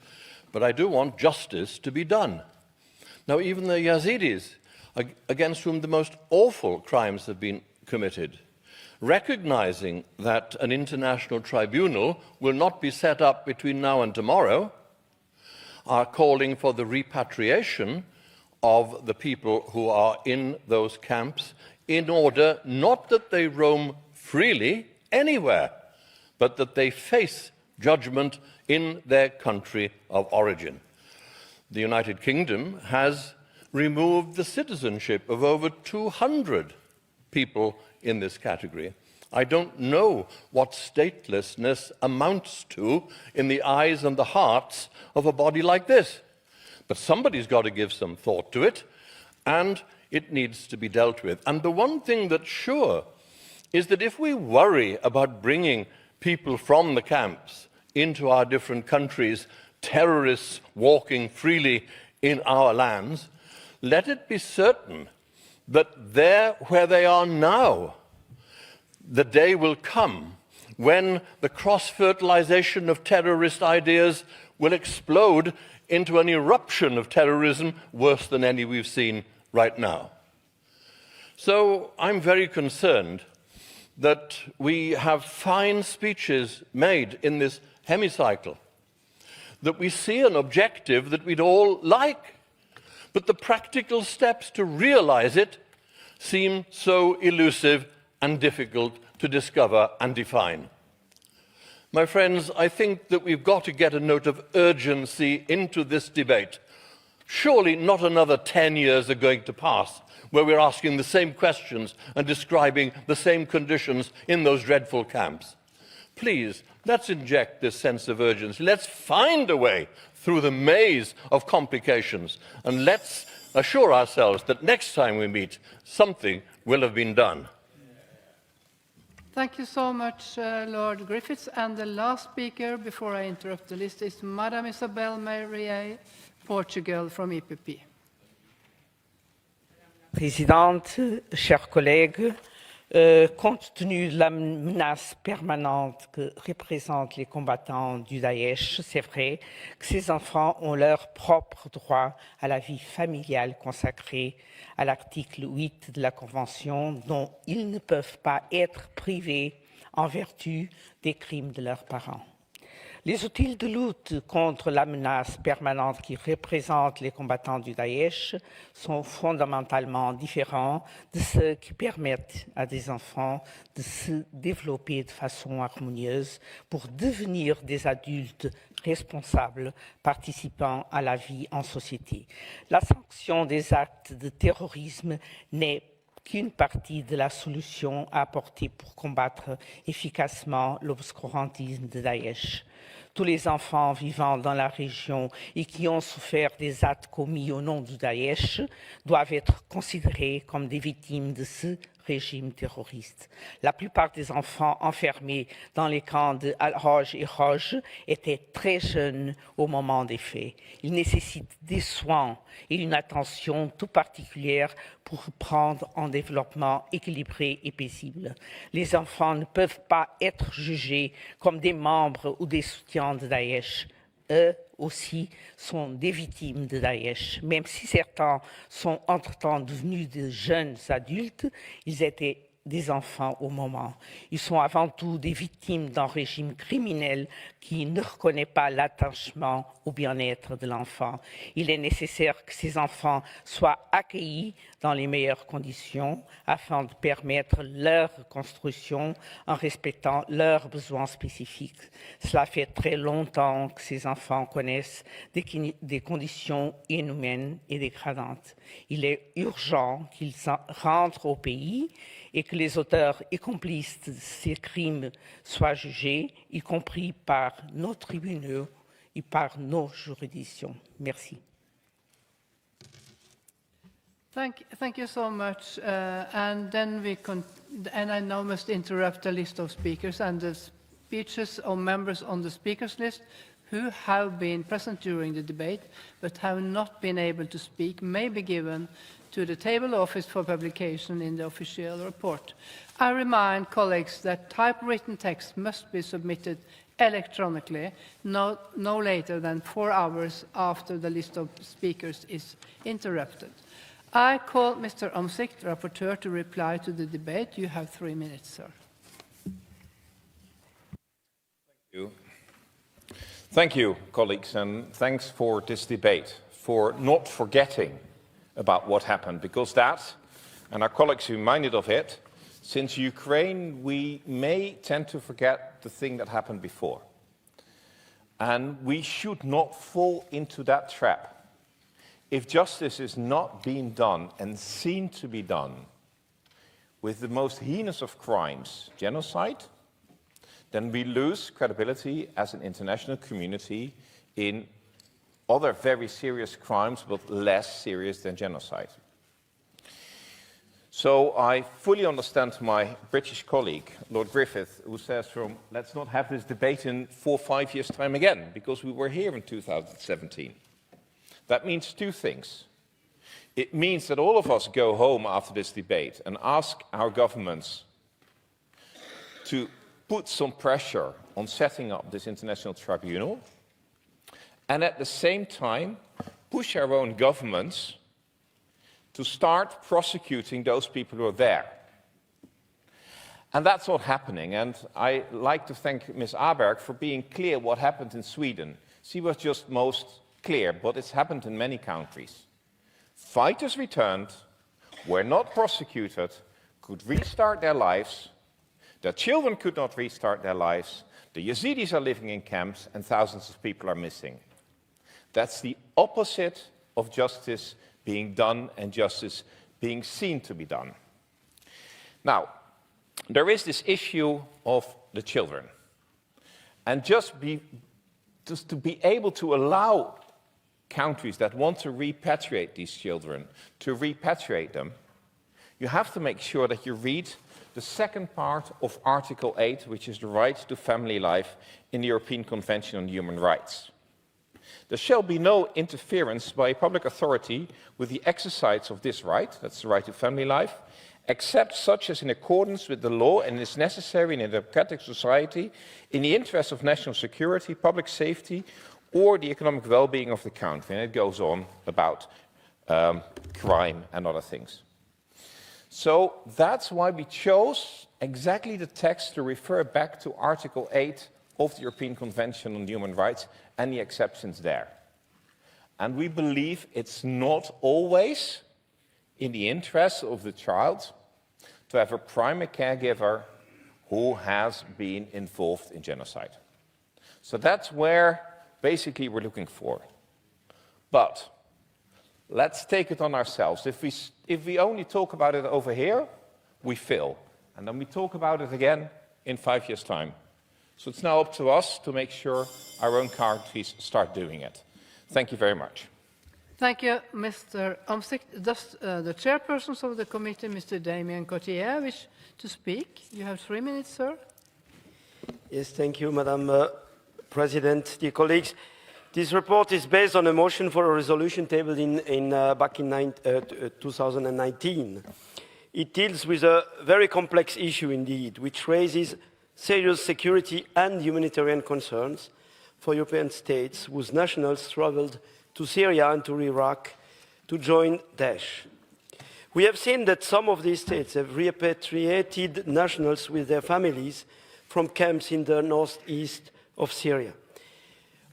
F: but I do want justice to be done. Now, even the Yazidis, against whom the most awful crimes have been committed, recognizing that an international tribunal will not be set up between now and tomorrow, are calling for the repatriation of the people who are in those camps, in order not that they roam freely anywhere, but that they face judgment in their country of origin. The United Kingdom has removed the citizenship of over 200 people in this category. I don't know what statelessness amounts to in the eyes and the hearts of a body like this. But somebody's got to give some thought to it, and it needs to be dealt with. And the one thing that's sure is that if we worry about bringing people from the camps into our different countries, terrorists walking freely in our lands, let it be certain that there where they are now, the day will come when the cross-fertilization of terrorist ideas will explode into an eruption of terrorism worse than any we've seen right now. So I'm very concerned that we have fine speeches made in this hemicycle, that we see an objective that we'd all like, but the practical steps to realize it seem so elusive and difficult to discover and define. My friends, I think that we've got to get a note of urgency into this debate. Surely not another 10 years are going to pass where we're asking the same questions and describing the same conditions in those dreadful camps. Please, let's inject this sense of urgency. Let's find a way through the maze of complications, and let's assure ourselves that next time we meet, something will have been done.
L: Thank you so much, Lord Griffiths. And the last speaker, before I interrupt the list, is Madame Isabel Maria, Portugal, from EPP.
G: Présidente, chers collègues, compte tenu de la menace permanente que représentent les combattants du Daesh, c'est vrai que ces enfants ont leur propre droit à la vie familiale consacrée à l'article 8 de la Convention, dont ils ne peuvent pas être privés en vertu des crimes de leurs parents. Les outils de lutte contre la menace permanente qui représentent les combattants du Daesh sont fondamentalement différents de ceux qui permettent à des enfants de se développer de façon harmonieuse pour devenir des adultes responsables participant à la vie en société. La sanction des actes de terrorisme n'est qu'une partie de la solution à apporter pour combattre efficacement l'obscurantisme de Daesh. Tous les enfants vivant dans la région et qui ont souffert des actes commis au nom du Daesh doivent être considérés comme des victimes de ce régime terroriste. La plupart des enfants enfermés dans les camps de Al-Hajj et Hajj étaient très jeunes au moment des faits. Ils nécessitent des soins et une attention tout particulière pour prendre un développement équilibré et paisible. Les enfants ne peuvent pas être jugés comme des membres ou des soutiens de Daesh. Eux aussi sont des victimes de Daesh. Même si certains sont entre-temps devenus de jeunes adultes, ils étaient des enfants au moment. Ils sont avant tout des victimes d'un régime criminel qui ne reconnaît pas l'attachement au bien-être de l'enfant. Il est nécessaire que ces enfants soient accueillis dans les meilleures conditions afin de permettre leur reconstruction en respectant leurs besoins spécifiques. Cela fait très longtemps que ces enfants connaissent des conditions inhumaines et dégradantes. Il est urgent qu'ils rentrent au pays et que les auteurs et complices de ces crimes soient jugés, y compris par nos tribunaux et par nos juridictions. Merci.
L: Thank you so much. And then and I now must interrupt the list of speakers, and the speeches of members on the speakers list who have been present during the debate but have not been able to speak may be given to the table office for publication in the official report. I remind colleagues that typewritten text must be submitted electronically no later than 4 hours after the list of speakers is interrupted. I call Mr. Omsik, the rapporteur, to reply to the debate. You have 3 minutes, sir.
M: Thank you. Thank you, colleagues, and thanks for this debate, for not forgetting about what happened, because that, and our colleagues reminded of it, since Ukraine, we may tend to forget the thing that happened before. And we should not fall into that trap. If justice is not being done and seen to be done with the most heinous of crimes, genocide, then we lose credibility as an international community in other very serious crimes, but less serious than genocide. So I fully understand my British colleague, Lord Griffith, who says, let's not have this debate in 4 or 5 years' time again, because we were here in 2017. That means 2 things. It means that all of us go home after this debate and ask our governments to put some pressure on setting up this international tribunal, and at the same time push our own governments to start prosecuting those people who are there. And that's not happening, and I like to thank Ms. Aberg for being clear what happened in Sweden. She was just most clear, but it's happened in many countries. Fighters returned, were not prosecuted, could restart their lives, their children could not restart their lives, the Yazidis are living in camps, and thousands of people are missing. That's the opposite of justice being done and justice being seen to be done. Now, there is this issue of the children. And just to be able to allow countries that want to repatriate these children to repatriate them, you have to make sure that you read the second part of Article 8, which is the right to family life in the European Convention on Human Rights. There shall be no interference by a public authority with the exercise of this right, that's the right to family life, except such as in accordance with the law and is necessary in a democratic society in the interest of national security, public safety, or the economic well-being of the country. And it goes on about crime and other things. So that's why we chose exactly the text to refer back to Article 8 of the European Convention on Human Rights and the exceptions there. And we believe it's not always in the interest of the child to have a primary caregiver who has been involved in genocide. So that's where basically we're looking for. But let's take it on ourselves. If we only talk about it over here, we fail. And then we talk about it again in 5 years' time. So it's now up to us to make sure our own countries start doing it. Thank you very much.
L: Thank you, Mr. Omtzigt. Does the chairpersons of the committee, Mr. Damien Cottier, wish to speak? You have 3 minutes, sir.
H: Yes, thank you, Madam President. Dear colleagues, this report is based on a motion for a resolution tabled back in 2019. It deals with a very complex issue indeed, which raises serious security and humanitarian concerns for European states whose nationals traveled to Syria and to Iraq to join Daesh. We have seen that some of these states have repatriated nationals with their families from camps in the northeast of Syria.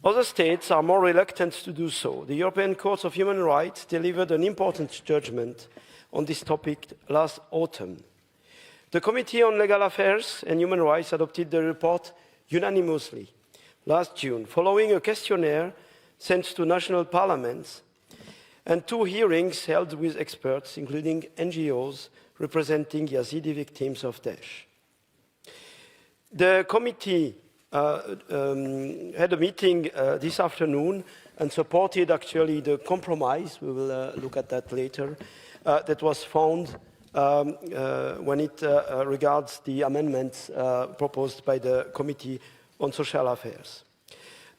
H: Other states are more reluctant to do so. The European Court of Human Rights delivered an important judgment on this topic last autumn. The Committee on Legal Affairs and Human Rights adopted the report unanimously last June, following a questionnaire sent to national parliaments and 2 hearings held with experts, including NGOs representing Yazidi victims of Daesh. The committee had a meeting this afternoon and supported actually the compromise, we will look at that later, that was found when it regards the amendments proposed by the Committee on Social Affairs.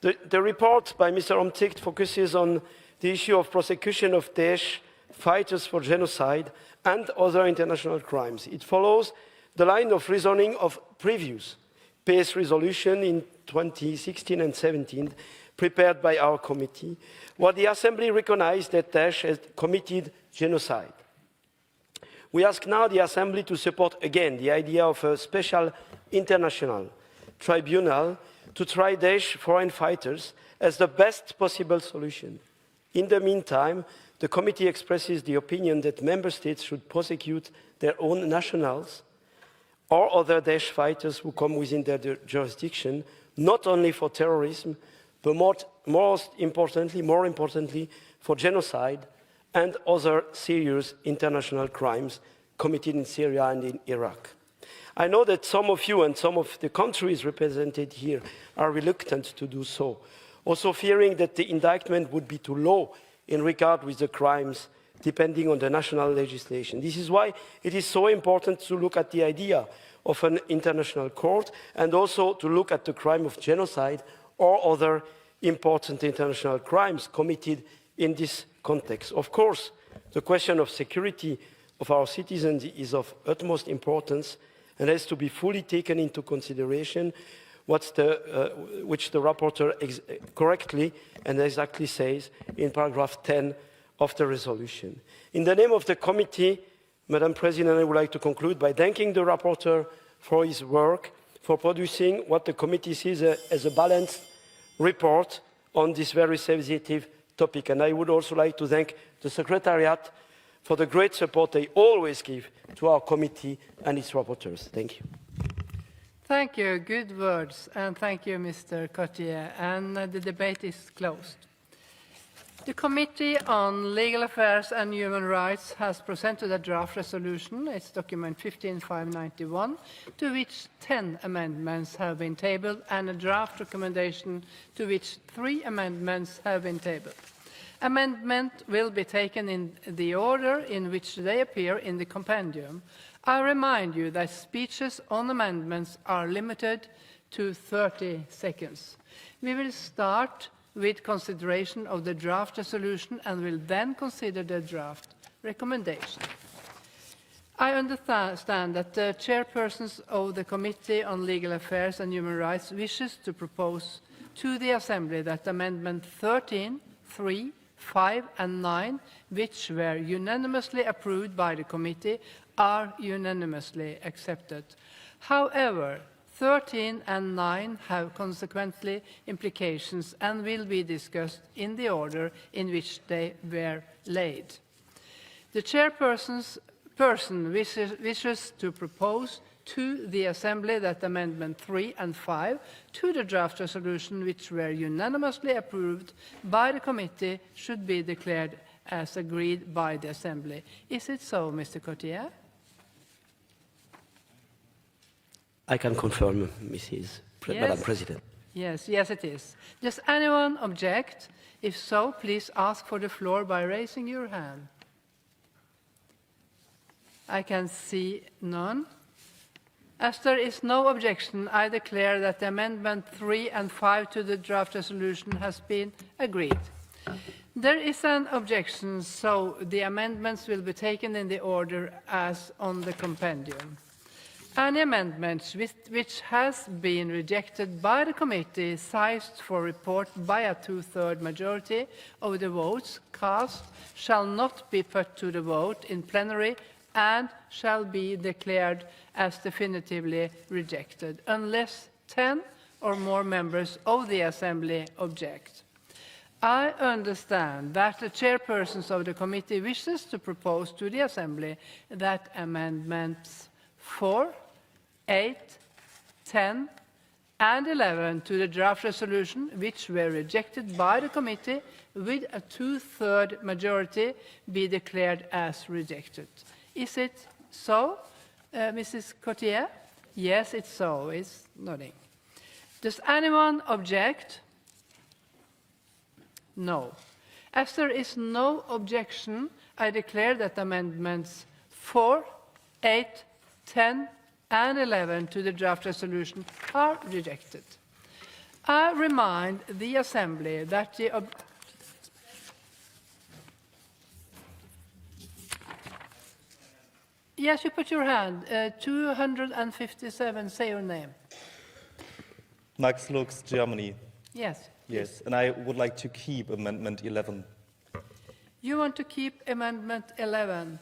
H: The report by Mr. Omtzigt focuses on the issue of prosecution of Daesh fighters for genocide and other international crimes. It follows the line of reasoning of previous peace resolution in 2016 and 17 prepared by our committee, where the Assembly recognized that Daesh has committed genocide. We ask now the Assembly to support again the idea of a special international tribunal to try Daesh foreign fighters as the best possible solution. In the meantime, the committee expresses the opinion that member states should prosecute their own nationals or other Daesh fighters who come within their jurisdiction, not only for terrorism, but more importantly, for genocide and other serious international crimes committed in Syria and in Iraq. I know that some of you and some of the countries represented here are reluctant to do so, also fearing that the indictment would be too low in regard with the crimes depending on the national legislation. This is why it is so important to look at the idea of an international court and also to look at the crime of genocide or other important international crimes committed in this context. Of course, the question of security of our citizens is of utmost importance, and has to be fully taken into consideration, which the rapporteur correctly and exactly says in paragraph 10 of the resolution. In the name of the committee, Madam President, I would like to conclude by thanking the rapporteur for his work, for producing what the committee sees as a balanced report on this very sensitive topic. And I would also like to thank the Secretariat for the great support they always give to our committee and its rapporteurs. Thank you.
L: Thank you. Good words. And thank you, Mr. Cotier. And the debate is closed. The Committee on Legal Affairs and Human Rights has presented a draft resolution, it's document 15591, to which 10 amendments have been tabled and a draft recommendation to which 3 amendments have been tabled. Amendment will be taken in the order in which they appear in the compendium. I remind you that speeches on amendments are limited to 30 seconds. We will start with consideration of the draft resolution and will then consider the draft recommendation. I understand that the chairpersons of the Committee on Legal Affairs and Human Rights wishes to propose to the Assembly that Amendment 13, 3, 5 and 9, which were unanimously approved by the Committee, are unanimously accepted. However, 13 and 9 have consequently implications and will be discussed in the order in which they were laid. The chairperson wishes to propose to the Assembly that Amendment 3 and 5 to the draft resolution, which were unanimously approved by the Committee, should be declared as agreed by the Assembly. Is it so, Mr. Cotier?
H: I can confirm, Madam President.
L: Yes, it is. Does anyone object? If so, please ask for the floor by raising your hand. I can see none. As there is no objection, I declare that the Amendment 3 and 5 to the draft resolution has been agreed. There is an objection, so the amendments will be taken in the order as on the compendium. Any amendment which has been rejected by the committee sized for report by a 2/3 majority of the votes cast shall not be put to the vote in plenary and shall be declared as definitively rejected unless 10 or more members of the Assembly object. I understand that the chairpersons of the committee wishes to propose to the Assembly that amendments 4, 8, 10, and 11 to the draft resolution, which were rejected by the committee with a 2/3 majority, be declared as rejected. Is it so, Mrs. Cotier? Yes, it's so. It's nodding. Does anyone object? No. As there is no objection, I declare that amendments 4, 8, 10, and 11 to the draft resolution are rejected. I remind the Assembly that the Yes, you put your hand. 257, say your name.
J: Max Lux, Germany.
L: Yes.
J: Yes, and I would like to keep Amendment 11.
L: You want to keep Amendment 11.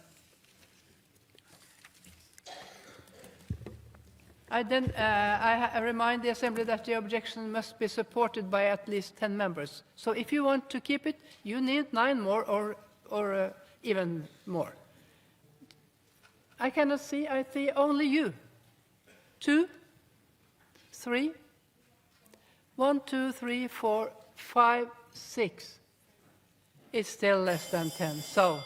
L: I remind the Assembly that the objection must be supported by at least 10 members. So if you want to keep it, you need 9 more or even more. I cannot see. I see only you. 2, 3, 1, 2, 3, 4, 5, 6. It's still less than 10. So,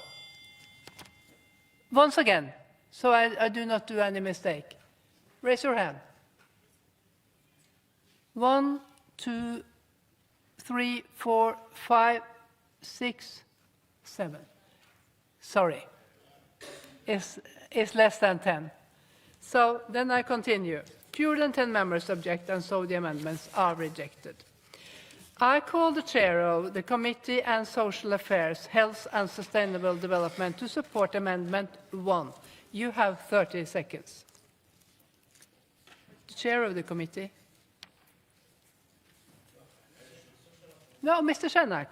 L: once again, so I do not do any mistake. Raise your hand. 1, 2, 3, 4, 5, 6, 7. Sorry. It's less than 10. So then I continue. Fewer than 10 members object, and so the amendments are rejected. I call the chair of the Committee on Social Affairs, Health and Sustainable Development to support Amendment 1. You have 30 seconds. the chair of the committee. No, Mr. Shenak.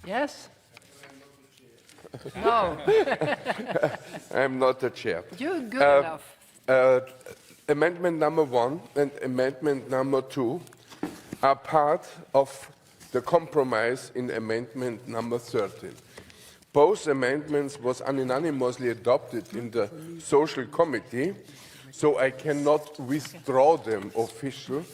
L: Yes? No.
N: I'm not the chair.
L: You're good enough.
N: Amendment number 1 and amendment number 2 are part of the compromise in amendment number 13. Both amendments was unanimously adopted in the social committee, so I cannot withdraw them officially,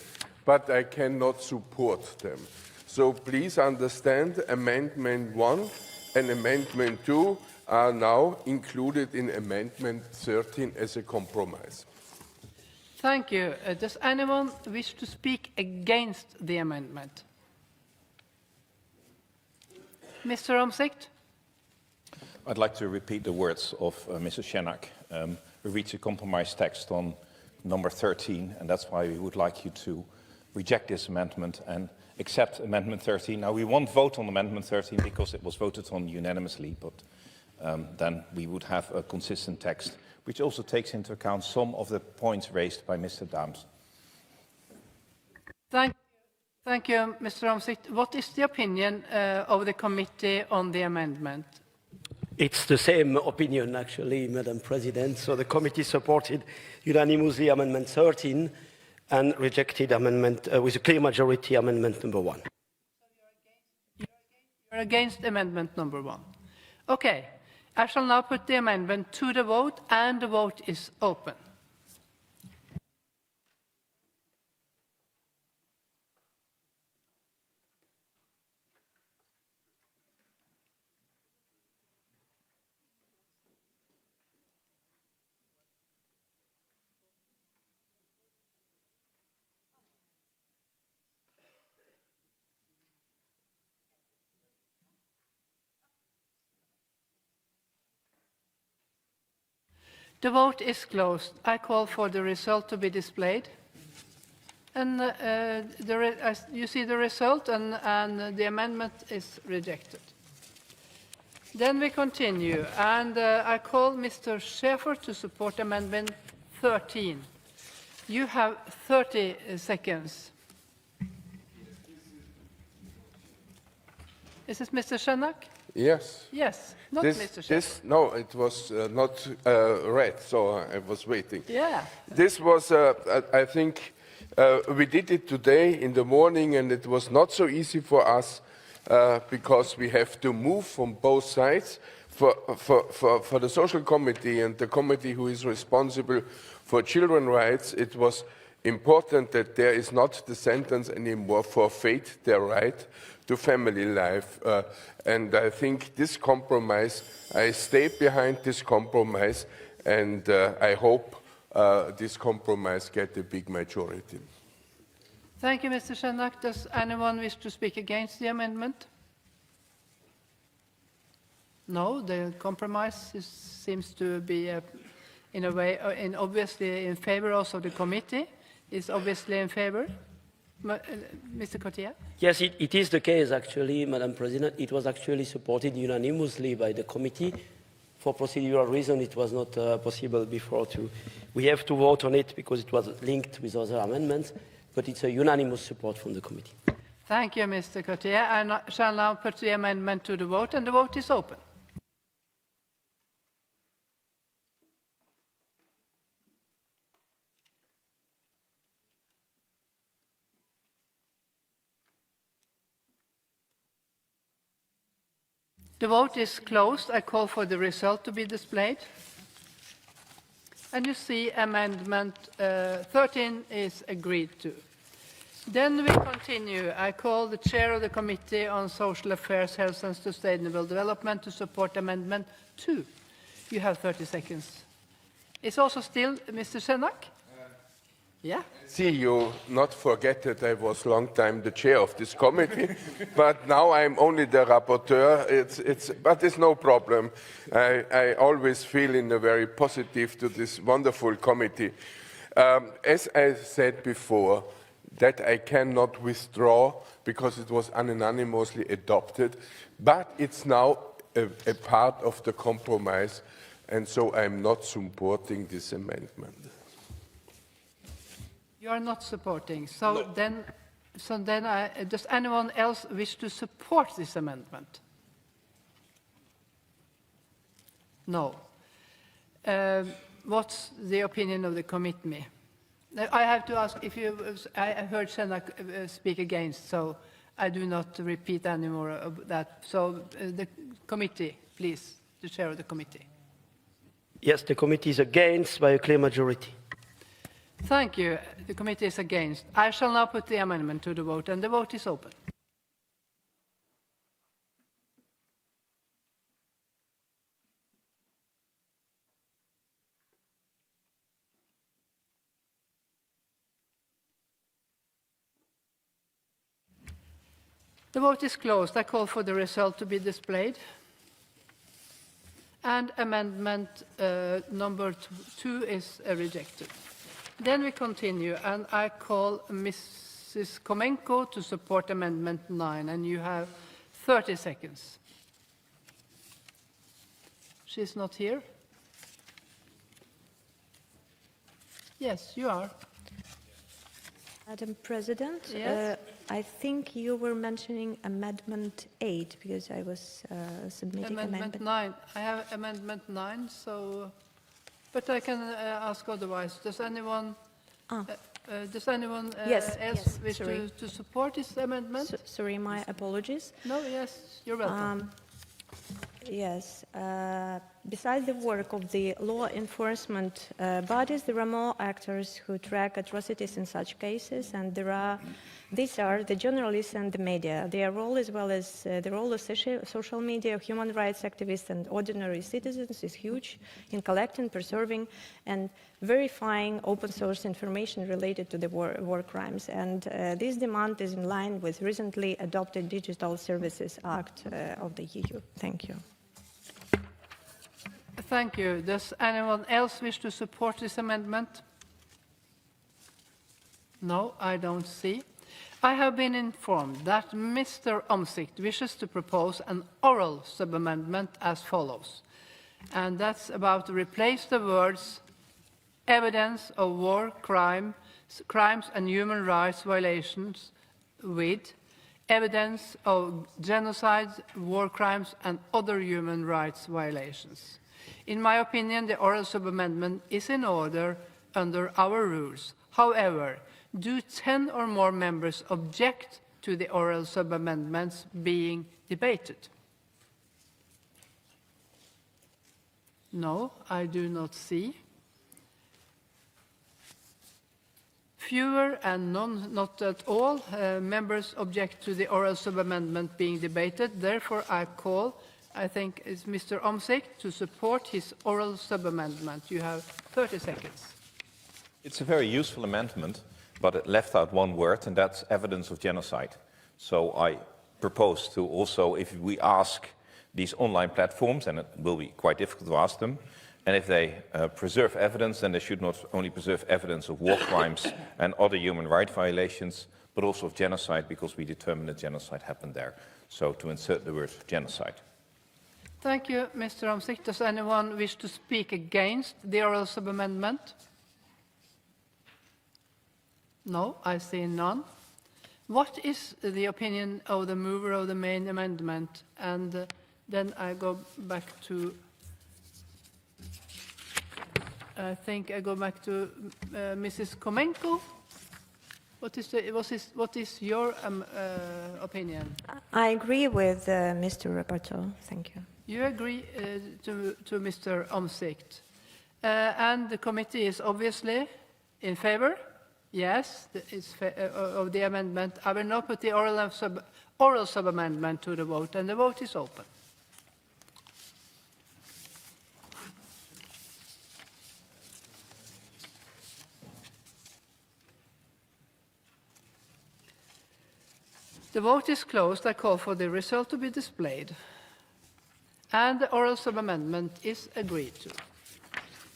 N: but I cannot support them. So please understand, amendment 1 and amendment 2 are now included in amendment 13 as a compromise.
L: Thank you. Does anyone wish to speak against the amendment? Mr. Omzicht?
M: I'd like to repeat the words of Mrs. Shenak. We reached a compromise text on number 13, and that's why we would like you to reject this amendment and accept Amendment 13. Now, we won't vote on Amendment 13 because it was voted on unanimously, but then we would have a consistent text, which also takes into account some of the points raised by Mr. Daams.
L: Thank you, Mr. Omzicht. What is the opinion of the committee on the amendment?
H: It's the same opinion, actually, Madam President. So the committee supported unanimously Amendment 13 and rejected amendment with a clear majority Amendment number 1.
L: You're against Amendment number 1. Okay. I shall now put the amendment to the vote, and the vote is open. The vote is closed. I call for the result to be displayed. And you see the result, and the amendment is rejected. Then we continue, and I call Mr. Schäfer to support Amendment 13. You have 30 seconds. Is this Mr. Shenak?
N: Yes.
L: Yes, not Mr. Shenak.
N: No, it was not read, so I was waiting.
L: Yeah.
N: This was, I think, we did it today in the morning, and it was not so easy for us because we have to move from both sides. For the social committee and the committee who is responsible for children's rights, it was important that there is not the sentence anymore, forfeit their right to family life. And I think this compromise, I stay behind this compromise, and I hope this compromise gets a big majority.
L: Thank you, Mr. Shenak. Does anyone wish to speak against the amendment? No, the compromise seems to be, in a way, obviously in favor also of the committee. Is obviously in favor. Mr. Cottier?
H: Yes, it is the case, actually, Madam President. It was actually supported unanimously by the committee. For procedural reasons, it was not possible before to... We have to vote on it because it was linked with other amendments, but it's a unanimous support from the committee.
L: Thank you, Mr. Cottier. I shall now put the amendment to the vote, and the vote is open. The vote is closed. I call for the result to be displayed. And you see Amendment 13 is agreed to. Then we continue. I call the chair of the Committee on Social Affairs, Health and Sustainable Development to support Amendment 2. You have 30 seconds. It's also still Mr. Shenak? Yeah.
N: See, you not forget that I was long time the chair of this committee, but now I'm only the rapporteur. But it's no problem. I always feel in a very positive to this wonderful committee. As I said before, that I cannot withdraw because it was unanimously adopted, but it's now a part of the compromise, and so I'm not supporting this amendment.
L: You are not supporting. So then, does anyone else wish to support this amendment? No. What's the opinion of the committee? I have to ask if you. I heard Senna speak against, so I do not repeat any more of that. So the committee, please, the chair of the committee.
H: Yes, the committee is against by a clear majority.
L: Thank you. The committee is against. I shall now put the amendment to the vote, and the vote is open. The vote is closed. I call for the result to be displayed. And amendment number 2 is rejected. Then we continue, and I call Mrs. Komenko to support Amendment 9, and you have 30 seconds. She's not here? Yes, you are.
C: Madam President,
L: Yes?
C: I think you were mentioning Amendment 8 because I was submitting
L: Amendment 9. I have Amendment 9, so... But I can ask otherwise. Does anyone
C: Yes,
L: else wish
C: sorry.
L: to support this amendment?
C: Sorry, my apologies.
L: No, yes, you're welcome.
C: Yes. Besides the work of the law enforcement bodies, there are more actors who track atrocities in such cases, and these are the journalists and the media. Their role, as well as the role of social media, human rights activists, and ordinary citizens is huge in collecting, preserving, and verifying open source information related to the war crimes. And this demand is in line with recently adopted Digital Services Act of the EU. Thank you.
L: Thank you. Does anyone else wish to support this amendment? No, I don't see. I have been informed that Mr. Omtzigt wishes to propose an oral sub-amendment as follows. And that's about to replace the words evidence of war crimes and human rights violations with evidence of genocide, war crimes and other human rights violations. In my opinion, the oral sub-amendment is in order under our rules. However, do 10 or more members object to the oral sub-amendments being debated? No, I do not see. Fewer and not at all members object to the oral sub-amendment being debated. Therefore, I call, I think it's Mr. Omtzigt, to support his oral sub-amendment. You have 30 seconds.
M: It's a very useful amendment, but it left out one word, and that's evidence of genocide. So I propose to also, if we ask these online platforms, and it will be quite difficult to ask them, and if they preserve evidence, then they should not only preserve evidence of war crimes and other human rights violations, but also of genocide, because we determine that genocide happened there. So to insert the word genocide.
L: Thank you, Mr. Omtzigt. Does anyone wish to speak against the oral sub-amendment? No, I see none. What is the opinion of the mover of the main amendment? And then I go back to, I think I go back to Mrs. Komenko. What is your opinion?
C: I agree with Mr. Rapporteur. Thank you.
L: You agree to Mr. Omtzigt. And the committee is obviously in favor? Yes, of the amendment. I will now put the oral sub-amendment to the vote, and the vote is open. The vote is closed. I call for the result to be displayed. And the oral sub-amendment is agreed to.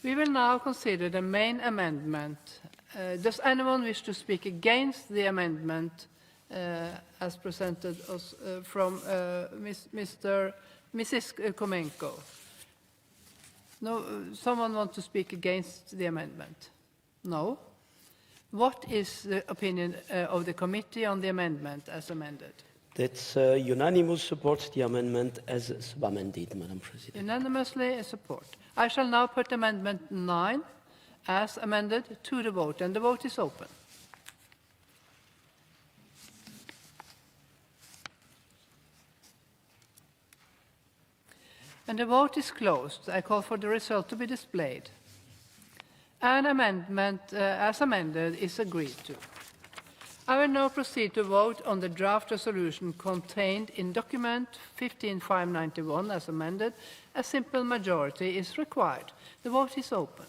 L: We will now consider the main amendment. Does anyone wish to speak against the amendment as presented from Mrs. Komenko? No, someone want to speak against the amendment? No. What is the opinion of the committee on the amendment as amended?
H: That's unanimous support the amendment as amended, Madam President.
L: Unanimously support. I shall now put Amendment 9 as amended to the vote, and the vote is open. And the vote is closed. I call for the result to be displayed. An amendment as amended is agreed to. I will now proceed to vote on the draft resolution contained in document 15591 as amended. A simple majority is required. The vote is open.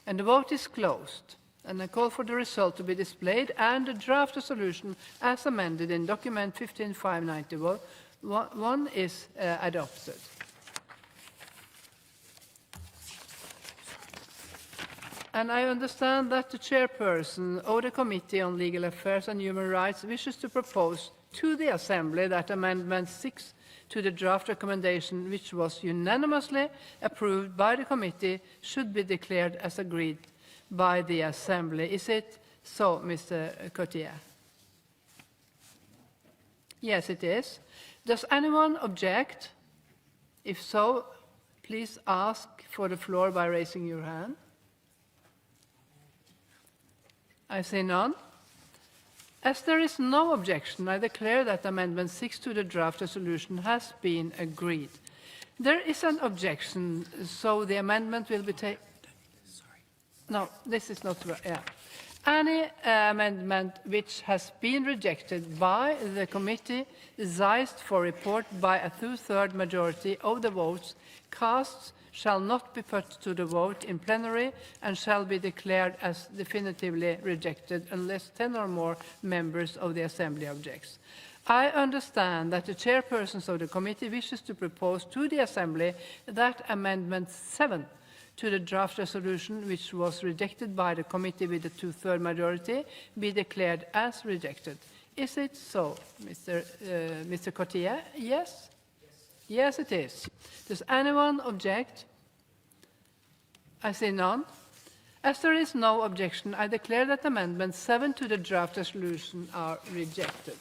L: And the vote is closed. And I call for the result to be displayed, and the draft resolution as amended in document 15591 is adopted. And I understand that the chairperson of the Committee on Legal Affairs and Human Rights wishes to propose to the Assembly that Amendment 6 to the draft recommendation, which was unanimously approved by the committee, should be declared as agreed by the Assembly. Is it so, Mr. Cotier? Yes, it is. Does anyone object? If so, please ask for the floor by raising your hand. I see none. As there is no objection, I declare that Amendment 6 to the draft resolution has been agreed. There is an objection, so the amendment will be taken. No, this is not. Yeah. Any amendment which has been rejected by the committee decised for report by a two-thirds majority of the votes cast shall not be put to the vote in plenary and shall be declared as definitively rejected unless 10 or more members of the Assembly objects. I understand that the chairpersons of the committee wishes to propose to the Assembly that Amendment 7 to the draft resolution, which was rejected by the committee with a two-thirds majority, be declared as rejected. Is it so, Mr. Cotier? Yes? Yes, it is. Does anyone object? I see none. As there is no objection, I declare that Amendment 7 to the draft resolution are rejected.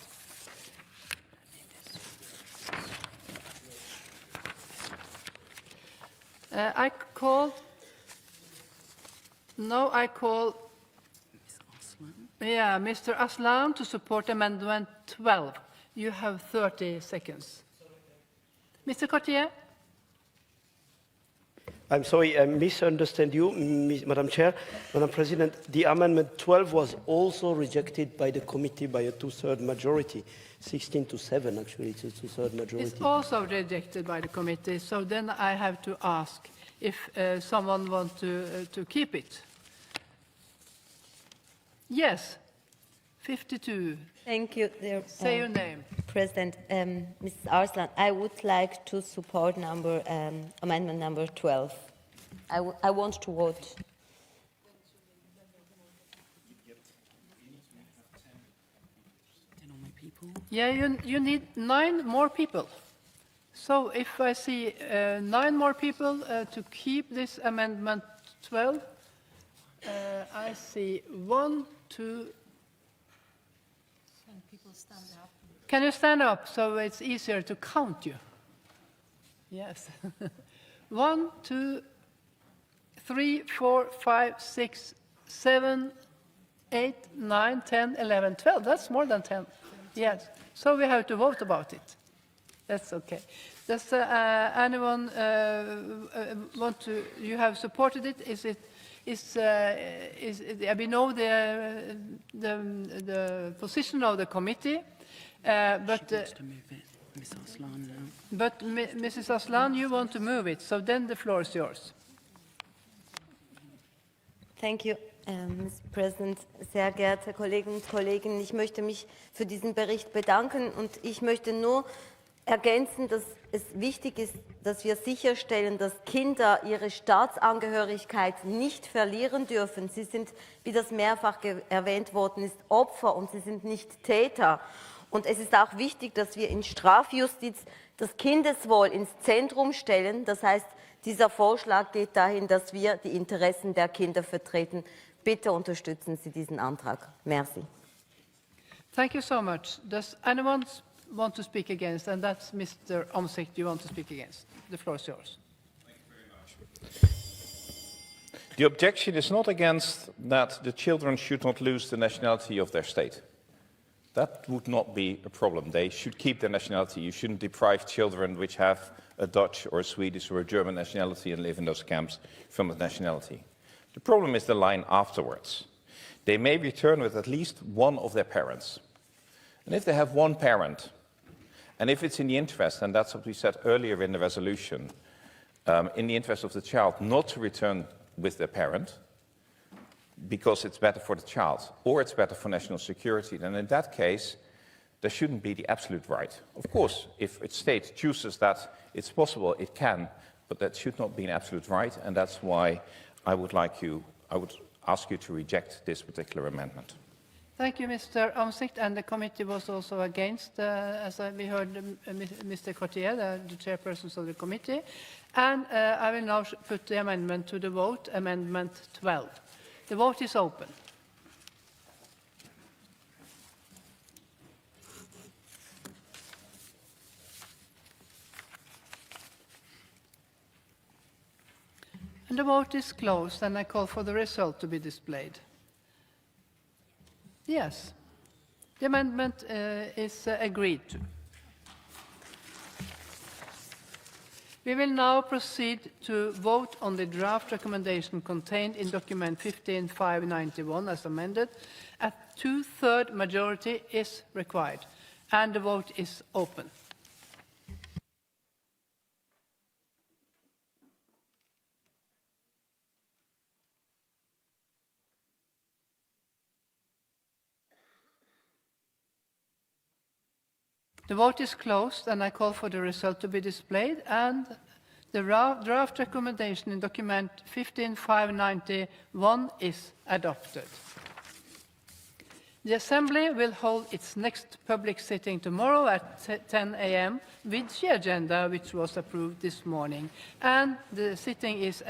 L: I call Mr. Aslan to support Amendment 12. You have 30 seconds. Mr. Cotier?
H: I'm sorry, I misunderstood you, Madam Chair. Madam President, the Amendment 12 was also rejected by the committee by a two-thirds majority. 16-7, actually, it's a two-thirds majority.
L: It's also rejected by the committee, so then I have to ask if someone wants to keep it. Yes, 52.
B: Thank you, dear,
L: Say your name.
B: President. Mrs. Arslan, I would like to support amendment number 12. I want to vote.
L: Yeah, you need 9 more people. So if I see 9 more people to keep this Amendment 12, I see 1, 2. Can you stand up so it's easier to count you? Yes. 1, 2, 3, 4, 5, 6, 7, 8, 9, 10, 11, 12. That's more than 10. Yes. So we have to vote about it. That's okay. Does anyone want to? You have supported it. We know the position of the committee, but Mrs. Aslan, you want to move it. So then the floor is yours.
B: Thank you, Mr. President. Sehr geehrte Kolleginnen und Kollegen, ich möchte mich für diesen Bericht bedanken und ich möchte nur ergänzen, dass es wichtig ist, dass wir sicherstellen, dass Kinder ihre Staatsangehörigkeit nicht verlieren dürfen. Sie sind, wie das mehrfach erwähnt worden ist, Opfer und sie sind nicht Täter. Und es ist auch wichtig, dass wir in Strafjustiz das Kindeswohl ins Zentrum stellen. Das heißt, dieser Vorschlag geht dahin, dass wir die Interessen der Kinder vertreten. Bitte unterstützen Sie diesen Antrag. Merci.
L: Thank you so much. Does anyone want to speak against? And that's Mr. Omsick. Do you want to speak against? The floor is yours.
M: The objection is not against that the children should not lose the nationality of their state. That would not be a problem. They should keep their nationality. You shouldn't deprive children which have a Dutch or a Swedish or a German nationality and live in those camps from the nationality. The problem is the line afterwards. They may return with at least one of their parents. And if they have one parent, and if it's in the interest, and that's what we said earlier in the resolution, in the interest of the child not to return with their parent, because it's better for the child, or it's better for national security, then in that case, there shouldn't be the absolute right. Of course, if a state chooses that it's possible, it can, but that should not be an absolute right, and that's why I would ask you to reject this particular amendment.
L: Thank you, Mr. Omsicht, and the committee was also against, as we heard Mr. Cotier, the chairperson of the committee, and I will now put the amendment to the vote, Amendment 12. The vote is open. And the vote is closed, and I call for the result to be displayed. Yes, the amendment is agreed to. We will now proceed to vote on the draft recommendation contained in document 15/591 as amended. A two-thirds majority is required, and the vote is open. The vote is closed, and I call for the result to be displayed, and the draft recommendation in document 15/591 is adopted. The Assembly will hold its next public sitting tomorrow at 10 a.m. with the agenda which was approved this morning, and the sitting is